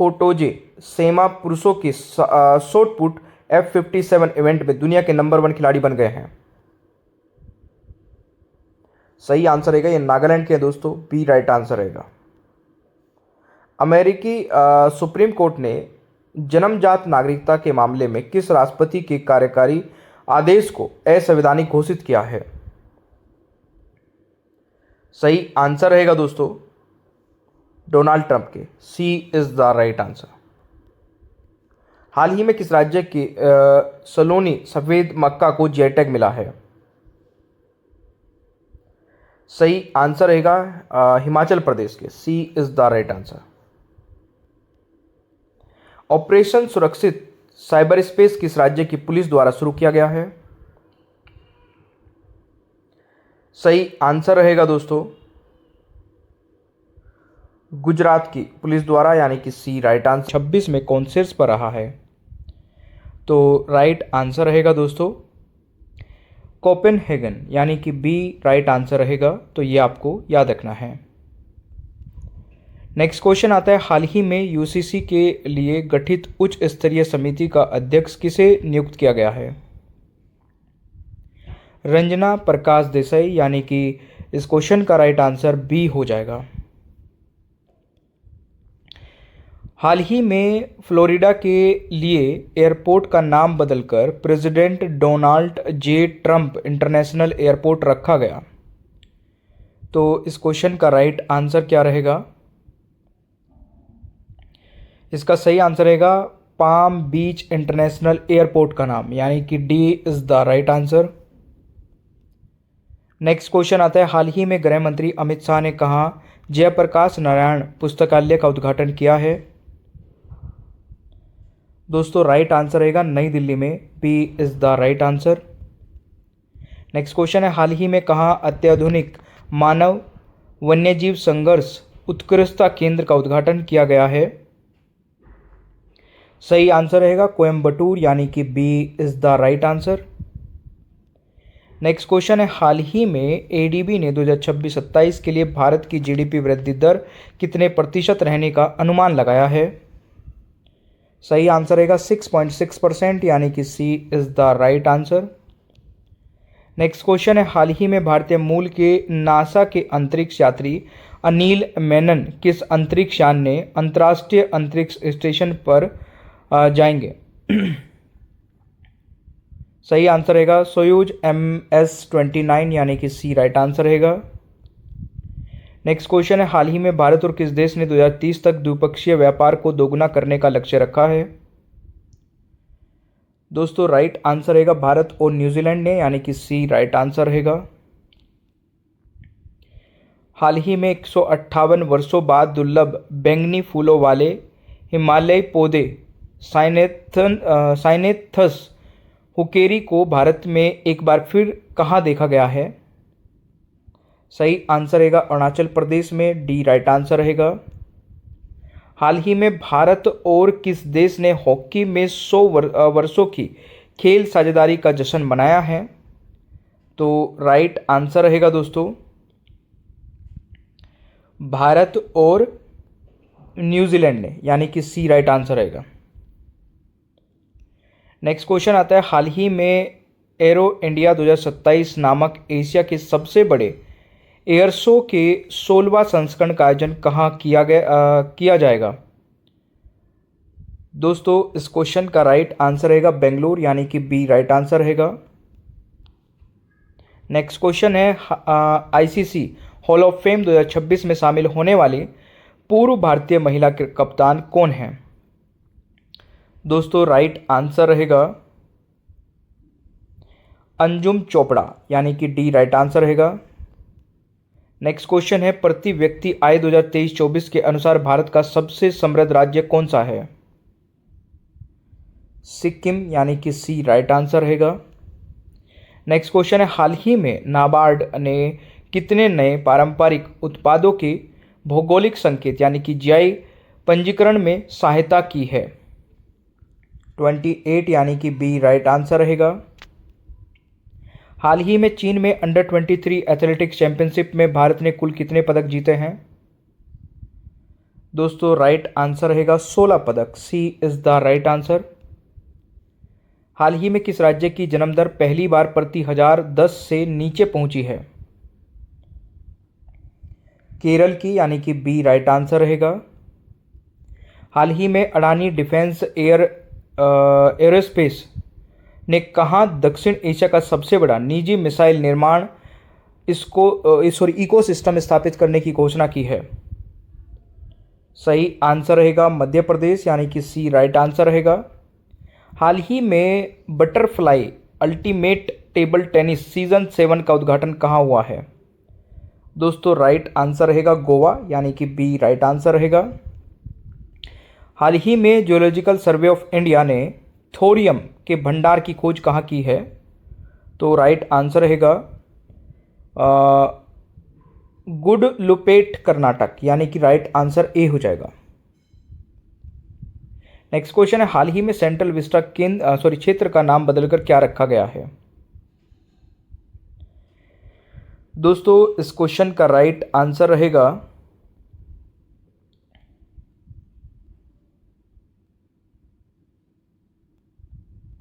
होटोजे सेमा पुरुषों के शॉट पुट F57 इवेंट में दुनिया के नंबर 1 खिलाड़ी बन गए हैं? सही आंसर रहेगा, ये नागालैंड के दोस्तों, बी राइट आंसर रहेगा। अमेरिकी सुप्रीम कोर्ट ने जन्मजात नागरिकता के मामले में किस राष्ट्रपति के कार्यकारी आदेश को असंवैधानिक घोषित किया है? सही आंसर रहेगा दोस्तों डोनाल्ड ट्रंप के, C is the right answer. हाल ही में किस राज्य के सलोनी सफेद मक्का को जीआई टैग मिला है? सही आंसर रहेगा हिमाचल प्रदेश के, C is the right answer. Operation सुरक्षित साइबर स्पेस किस राज्य की पुलिस द्वारा शुरू किया गया है? सही आंसर रहेगा दोस्तों गुजरात की पुलिस द्वारा, यानी कि सी राइट आंसर। 26 में कौन शीर्ष पर रहा है? तो राइट आंसर रहेगा दोस्तों कोपेनहेगन, यानी कि बी राइट आंसर रहेगा। तो ये आपको याद रखना है। नेक्स्ट क्वेश्चन आता है, हाल ही में यूसीसी के लिए गठित उच्च स्तरीय समिति का अध्यक्ष किसे नियुक्त किया गया है? रंजना प्रकाश देसाई, यानी कि इस क्वेश्चन का राइट आंसर बी हो जाएगा। हाल ही में फ्लोरिडा के लिए एयरपोर्ट का नाम बदलकर president Donald J Trump international airport रखा गया। तो इस क्वेश्चन का राइट आंसर क्या रहेगा? इसका सही आंसर रहेगा पाम बीच इंटरनेशनल एयरपोर्ट का नाम, यानी कि D is the right answer. Next question आता है, हाल ही में गृह मंत्री अमित शाह ने कहा जयप्रकाश नारायण पुस्तकालय का उद्घाटन किया है? दोस्तों राइट आंसर रहेगा नई दिल्ली में, B is the right answer. Next question है, हाल ही में कहाँ अत्याधुनिक मानव वन्यजीव संघर्ष उत्कृष्टता केंद्र का उद्घाटन किया गया है? सही आंसर रहेगा कोयम्बटूर, यानी कि B is the right answer. Next question है, हाल ही में एडीबी ने 2026-27 के लिए भारत की जीडीपी वृद्धि दर कितने प्रतिशत रहने का अनुमान लगाया है? सही आंसर रहेगा 6.6%, यानी कि C is the right answer. Next question है, हाल ही में भारतीय मूल के नासा के अंतरिक्ष यात्री अनिल मेनन किस अंतरिक्ष यान ने अंतर्राष्ट्रीय अंतरिक्ष स्टेशन पर जाएंगे? सही आंसर रहेगा सोयूज MS-29, यानी कि सी राइट आंसर रहेगा। नेक्स्ट क्वेश्चन है, हाल ही में भारत और किस देश ने 2030 तक द्विपक्षीय व्यापार को दोगुना करने का लक्ष्य रखा है? दोस्तों राइट आंसर रहेगा भारत और न्यूजीलैंड ने, यानी कि सी राइट आंसर रहेगा। हाल ही में 158 वर्षों बाद दुर्लभ बैंगनी फूलों वाले हिमालयी पौधे साइनेथस हुकेरी को भारत में एक बार फिर कहाँ देखा गया है? सही आंसर रहेगा अरुणाचल प्रदेश में, डी राइट आंसर रहेगा। हाल ही में भारत और किस देश ने हॉकी में 100 वर्षों की खेल साझेदारी का जश्न मनाया है? तो राइट आंसर रहेगा दोस्तों भारत और न्यूजीलैंड ने, यानी कि सी राइट आंसर रहेगा। नेक्स्ट क्वेश्चन आता है, हाल ही में एरो इंडिया 2027 नामक एशिया के सबसे बड़े एयर शो के 16वां संस्करण का आयोजन कहाँ किया जाएगा? दोस्तों इस क्वेश्चन का राइट आंसर रहेगा बेंगलुरु, यानी कि बी राइट आंसर रहेगा। नेक्स्ट क्वेश्चन है, आईसीसी हॉल ऑफ फेम 2026 में शामिल होने वाली पूर्व भारतीय महिला कप्तान कौन है? दोस्तों राइट आंसर रहेगा अंजुम चोपड़ा, यानी कि डी राइट आंसर रहेगा। नेक्स्ट क्वेश्चन है, प्रति व्यक्ति आय 2023-24 के अनुसार भारत का सबसे समृद्ध राज्य कौन सा है? सिक्किम, यानी कि सी राइट आंसर रहेगा। नेक्स्ट क्वेश्चन है, हाल ही में नाबार्ड ने कितने नए पारंपरिक उत्पादों के भौगोलिक संकेत यानी कि जीआई पंजीकरण में सहायता की है? 28, यानी कि बी राइट आंसर रहेगा। हाल ही में चीन में अंडर 23 एथलेटिक्स चैंपियनशिप में भारत ने कुल कितने पदक जीते हैं? दोस्तों राइट आंसर रहेगा 16 पदक, सी इज द राइट आंसर। हाल ही में किस राज्य की जन्म दर पहली बार प्रति 1010 से नीचे पहुंची है? केरल की, यानी कि बी राइट आंसर रहेगा। हाल ही में अडानी डिफेंस एरोस्पेस ने कहाँ दक्षिण एशिया का सबसे बड़ा निजी मिसाइल निर्माण इकोसिस्टम स्थापित करने की घोषणा की है? सही आंसर रहेगा मध्य प्रदेश, यानी कि सी राइट आंसर रहेगा। हाल ही में butterfly ultimate table tennis season 7 का उद्घाटन कहाँ हुआ है? दोस्तों राइट आंसर रहेगा गोवा, यानी कि बी राइट आंसर रहेगा। हाल ही में जियोलॉजिकल सर्वे ऑफ इंडिया ने थोरियम के भंडार की खोज कहाँ की है? तो राइट आंसर रहेगा गुडलुपेट कर्नाटक, यानी कि राइट आंसर ए हो जाएगा। नेक्स्ट क्वेश्चन है, हाल ही में सेंट्रल विस्टा क्षेत्र का नाम बदलकर क्या रखा गया है? दोस्तों इस क्वेश्चन का राइट आंसर रहेगा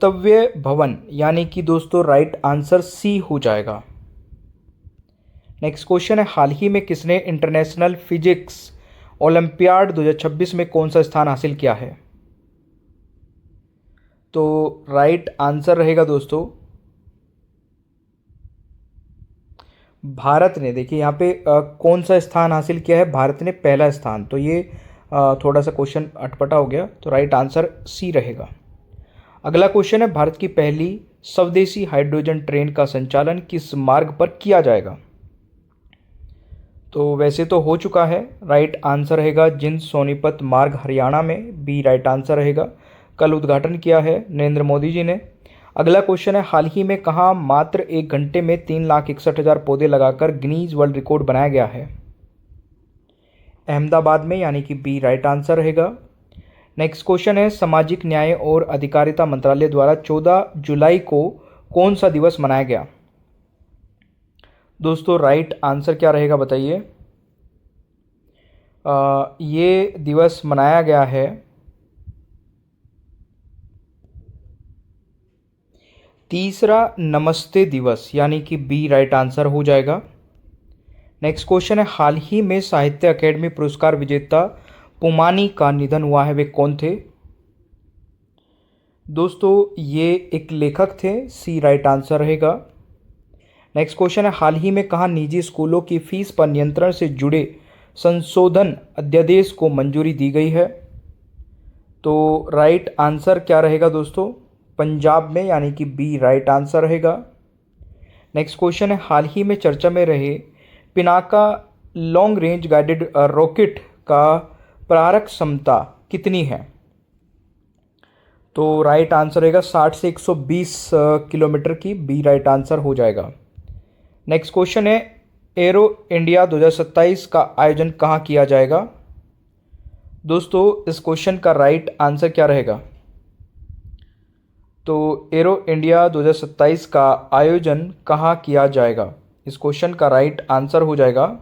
कर्तव्य भवन, यानी कि दोस्तों राइट आंसर सी हो जाएगा। नेक्स्ट क्वेश्चन है, हाल ही में किसने इंटरनेशनल फिजिक्स ओलंपियाड 2026 में कौन सा स्थान हासिल किया है? तो राइट आंसर रहेगा दोस्तों भारत ने। देखिए यहाँ पे कौन सा स्थान हासिल किया है? भारत ने पहला स्थान। तो ये थोड़ा सा क्वेश्चन अटपटा हो गया, तो राइट आंसर सी रहेगा। अगला क्वेश्चन है, भारत की पहली स्वदेशी हाइड्रोजन ट्रेन का संचालन किस मार्ग पर किया जाएगा? तो वैसे तो हो चुका है, राइट आंसर रहेगा जिंद सोनीपत मार्ग हरियाणा में, बी राइट आंसर रहेगा। कल उद्घाटन किया है नरेंद्र मोदी जी ने। अगला क्वेश्चन है, हाल ही में कहाँ मात्र 1 घंटे में 3,61,000 पौधे लगाकर गिनीज वर्ल्ड रिकॉर्ड बनाया गया है? अहमदाबाद में, यानी कि बी राइट आंसर रहेगा। नेक्स्ट क्वेश्चन है, सामाजिक न्याय और अधिकारिता मंत्रालय द्वारा 14 जुलाई को कौन सा दिवस मनाया गया? दोस्तों राइट आंसर क्या रहेगा बताइए? ये दिवस मनाया गया है तीसरा नमस्ते दिवस, यानी कि बी राइट आंसर हो जाएगा। नेक्स्ट क्वेश्चन है, हाल ही में साहित्य अकेडमी पुरस्कार विजेता पुमानी का निधन हुआ है, वे कौन थे? दोस्तों ये एक लेखक थे, सी राइट आंसर रहेगा। नेक्स्ट क्वेश्चन है, हाल ही में कहाँ निजी स्कूलों की फीस पर नियंत्रण से जुड़े संशोधन अध्यादेश को मंजूरी दी गई है? तो राइट आंसर क्या रहेगा दोस्तों? पंजाब में, यानी कि बी राइट आंसर रहेगा। नेक्स्ट क्वेश्चन है, हाल ही में चर्चा में रहे Pinaka long range guided rocket का प्रारक क्षमता कितनी है? तो राइट आंसर रहेगा 60 से 120 किलोमीटर की, बी राइट आंसर हो जाएगा। नेक्स्ट क्वेश्चन है, एरो इंडिया 2027 का आयोजन कहाँ किया जाएगा? दोस्तों इस क्वेश्चन का राइट आंसर क्या रहेगा? तो एरो इंडिया 2027 का आयोजन कहाँ किया जाएगा? इस क्वेश्चन का राइट आंसर हो जाएगा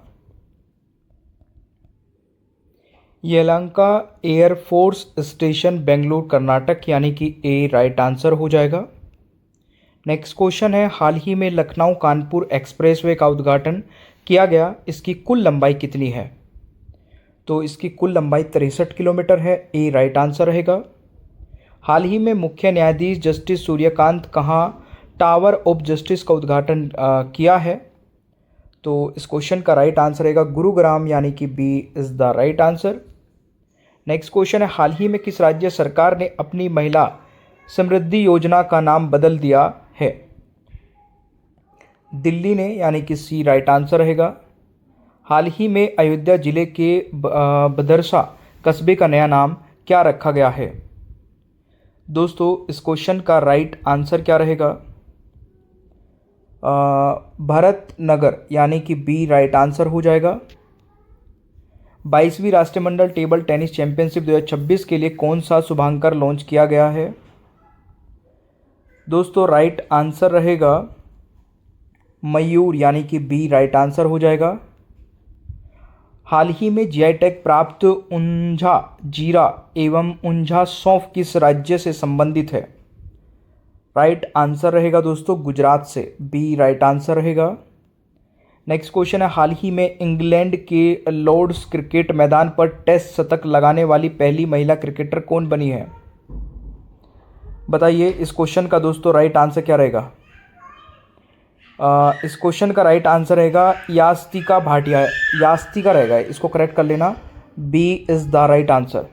यलहंका एयरफोर्स स्टेशन बेंगलुरु कर्नाटक, यानी कि ए राइट आंसर हो जाएगा। नेक्स्ट क्वेश्चन है, हाल ही में लखनऊ कानपुर एक्सप्रेसवे का उद्घाटन किया गया, इसकी कुल लंबाई कितनी है? तो इसकी कुल लंबाई 63 किलोमीटर है, ए राइट आंसर रहेगा। हाल ही में मुख्य न्यायाधीश जस्टिस सूर्यकांत कहाँ टावर ऑफ जस्टिस का उद्घाटन किया है? तो इस क्वेश्चन का राइट आंसर रहेगा गुरुग्राम, यानी कि B is the right answer. Next question है, हाल ही में किस राज्य सरकार ने अपनी महिला समृद्धि योजना का नाम बदल दिया है? दिल्ली ने, यानी कि सी राइट आंसर रहेगा। हाल ही में अयोध्या जिले के बदरसा कस्बे का नया नाम क्या रखा गया है? दोस्तों इस क्वेश्चन का राइट आंसर क्या रहेगा? भरत नगर, यानी कि बी राइट आंसर हो जाएगा। 22वीं राष्ट्रमंडल टेबल टेनिस चैंपियनशिप 2026 के लिए कौन सा शुभांकर लॉन्च किया गया है? दोस्तों राइट आंसर रहेगा मयूर, यानी कि बी राइट आंसर हो जाएगा। हाल ही में जीआई टैग प्राप्त ऊंझा जीरा एवं ऊंझा सौंफ किस राज्य से संबंधित है? राइट आंसर रहेगा दोस्तों गुजरात से, बी राइट आंसर रहेगा। नेक्स्ट क्वेश्चन है, हाल ही में इंग्लैंड के लॉर्ड्स क्रिकेट मैदान पर टेस्ट शतक लगाने वाली पहली महिला क्रिकेटर कौन बनी है? बताइए इस क्वेश्चन का दोस्तों राइट आंसर क्या रहेगा? इस क्वेश्चन का राइट आंसर रहेगा यास्तिका भाटिया, यास्तिका रहेगा, इसको करेक्ट कर लेना, B is the right answer.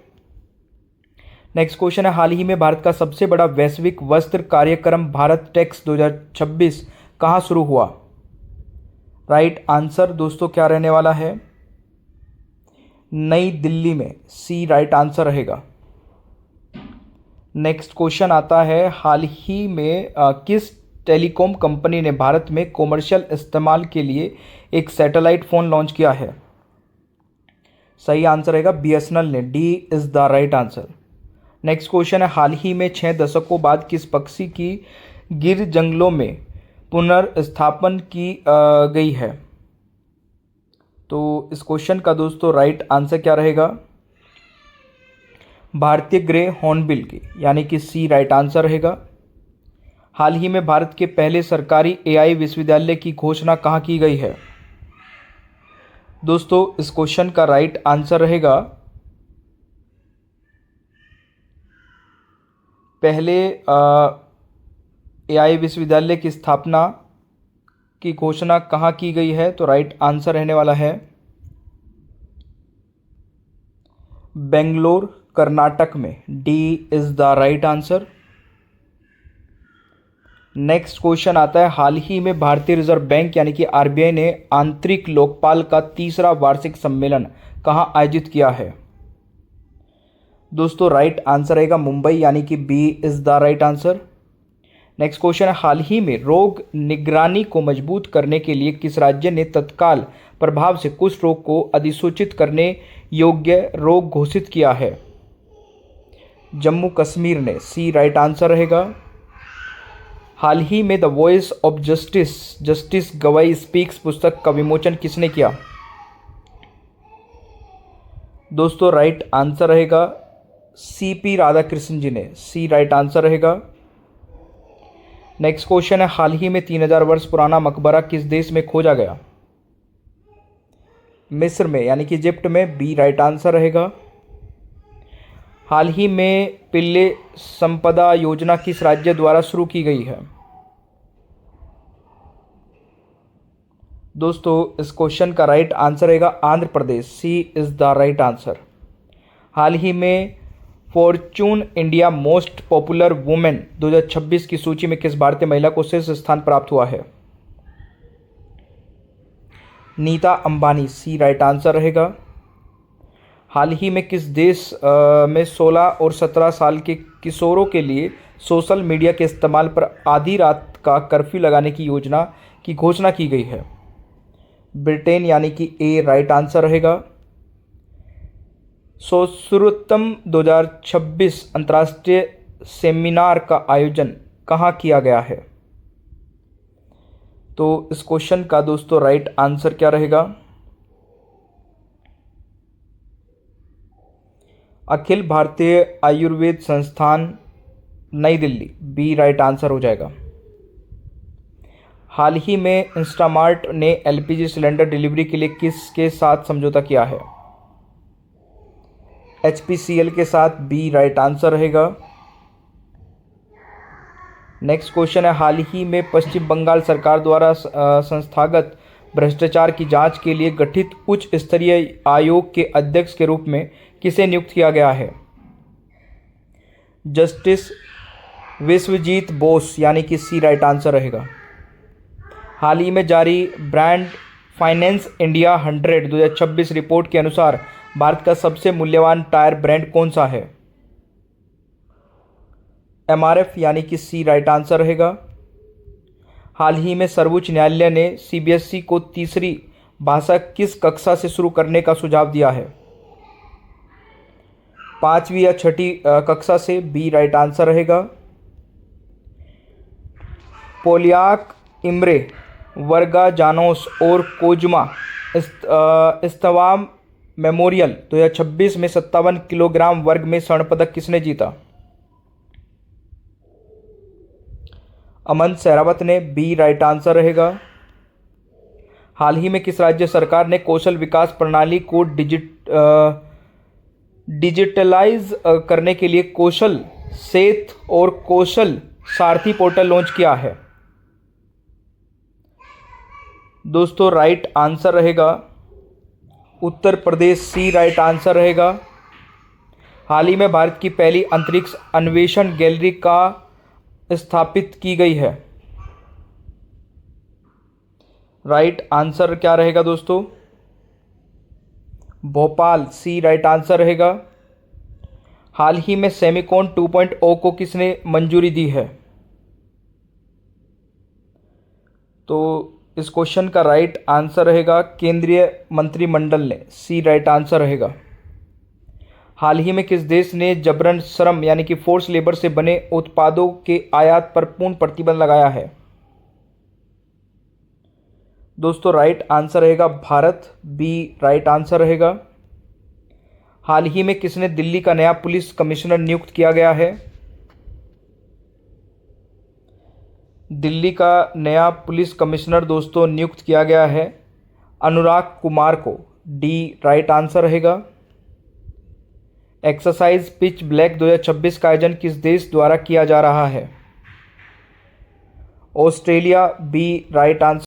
Next question है, हाल ही में भारत का सबसे बड़ा वैश्विक वस्त्र कार्यक्रम भारत टेक्स 2026 कहाँ शुरू हुआ? राइट आंसर दोस्तों क्या रहने वाला है? नई दिल्ली में, सी राइट आंसर रहेगा। नेक्स्ट क्वेश्चन आता है, हाल ही में किस टेलीकॉम कंपनी ने भारत में कॉमर्शियल इस्तेमाल के लिए एक सैटेलाइट फ़ोन लॉन्च किया है? सही आंसर रहेगा बीएसएनएल ने, D is the right answer. Next question है, हाल ही में 6 दशकों बाद किस पक्षी की गिर जंगलों में पुनर्स्थापन की गई है? तो इस क्वेश्चन का दोस्तों राइट आंसर क्या रहेगा? भारतीय ग्रे हॉर्नबिल की, यानी कि सी राइट आंसर रहेगा। हाल ही में भारत के पहले सरकारी एआई विश्वविद्यालय की घोषणा कहाँ की गई है? दोस्तों इस क्वेश्चन का राइट आंसर रहेगा पहले एआई विश्वविद्यालय की स्थापना की घोषणा कहाँ की गई है? तो राइट आंसर रहने वाला है बेंगलोर कर्नाटक में, D is the right answer. Next question आता है, हाल ही में भारतीय रिजर्व बैंक यानी कि आरबीआई ने आंतरिक लोकपाल का तीसरा वार्षिक सम्मेलन कहाँ आयोजित किया है? दोस्तों राइट आंसर रहेगा मुंबई, यानी कि B is the right answer. Next question है, हाल ही में रोग निगरानी को मजबूत करने के लिए किस राज्य ने तत्काल प्रभाव से कुष्ठ रोग को अधिसूचित करने योग्य रोग घोषित किया है? जम्मू कश्मीर ने, सी राइट आंसर रहेगा। हाल ही में the voice of justice, justice गवाई स्पीक्स पुस्तक का विमोचन किसने किया? दोस्तों राइट आंसर रहेगा सीपी राधाकृष्णन जी ने, सी राइट आंसर रहेगा। नेक्स्ट क्वेश्चन है, हाल ही में 3000 वर्ष पुराना मकबरा किस देश में खोजा गया? मिस्र में, यानी कि इजिप्ट में, बी राइट आंसर रहेगा। हाल ही में पिल्ले संपदा योजना किस राज्य द्वारा शुरू की गई है? दोस्तों इस क्वेश्चन का राइट आंसर रहेगा आंध्र प्रदेश, सी इज द राइट आंसर। हाल ही में Fortune India most popular women 2026 की सूची में किस भारतीय महिला को शीर्ष स्थान प्राप्त हुआ है? नीता अंबानी, सी राइट आंसर रहेगा। हाल ही में किस देश में 16 और 17 साल के किशोरों के लिए सोशल मीडिया के इस्तेमाल पर आधी रात का कर्फ्यू लगाने की योजना की घोषणा की गई है? ब्रिटेन, यानी कि ए राइट आंसर रहेगा। सोशुरुत्तम 2026 अंतर्राष्ट्रीय सेमिनार का आयोजन कहाँ किया गया है? तो इस क्वेश्चन का दोस्तों राइट आंसर क्या रहेगा? अखिल भारतीय आयुर्वेद संस्थान नई दिल्ली, बी राइट आंसर हो जाएगा। हाल ही में इंस्टामार्ट ने एलपीजी सिलेंडर डिलीवरी के लिए किसके साथ समझौता किया है? एचपीसीएल के साथ, बी राइट आंसर रहेगा। नेक्स्ट क्वेश्चन है, हाल ही में पश्चिम बंगाल सरकार द्वारा संस्थागत भ्रष्टाचार की जांच के लिए गठित उच्च स्तरीय आयोग के अध्यक्ष के रूप में किसे नियुक्त किया गया है? जस्टिस विश्वजीत बोस, यानी कि सी राइट आंसर रहेगा। हाल ही में जारी ब्रांड फाइनेंस इंडिया 100 2026 रिपोर्ट के अनुसार भारत का सबसे मूल्यवान टायर ब्रांड कौन सा है? एमआरएफ, यानी कि सी राइट आंसर रहेगा। हाल ही में सर्वोच्च न्यायालय ने सीबीएसई को तीसरी भाषा किस कक्षा से शुरू करने का सुझाव दिया है? 5वीं या 6ठी कक्षा से, बी राइट आंसर रहेगा। पोलियाक, इम्रे, वर्गा जानोस और कोजुमा इस्तवाम मेमोरियल 2026 में 57 किलोग्राम वर्ग में स्वर्ण पदक किसने जीता? अमन सहरावत ने, बी राइट आंसर रहेगा। हाल ही में किस राज्य सरकार ने कौशल विकास प्रणाली को डिजिटलाइज करने के लिए कौशल सेत और कौशल सारथी पोर्टल लॉन्च किया है? दोस्तों राइट आंसर रहेगा उत्तर प्रदेश, सी राइट आंसर रहेगा। हाल ही में भारत की पहली अंतरिक्ष अन्वेषण गैलरी का स्थापित की गई है? राइट आंसर क्या रहेगा दोस्तों? भोपाल, सी राइट आंसर रहेगा। हाल ही में सेमिकॉन 2.0 को किसने मंजूरी दी है? तो इस क्वेश्चन का राइट आंसर रहेगा केंद्रीय मंत्रिमंडल ने, सी राइट आंसर रहेगा। हाल ही में किस देश ने जबरन श्रम, यानी कि फोर्स लेबर से बने उत्पादों के आयात पर पूर्ण प्रतिबंध लगाया है? दोस्तों राइट आंसर रहेगा भारत, बी राइट आंसर रहेगा। हाल ही में किसने दिल्ली का नया पुलिस कमिश्नर नियुक्त किया गया है? दिल्ली का नया पुलिस कमिश्नर दोस्तों नियुक्त किया गया है अनुराग कुमार को, डी राइट आंसर रहेगा। एक्सरसाइज पिच ब्लैक 2026 का आयोजन किस देश द्वारा किया जा रहा है? Australia, B right answer.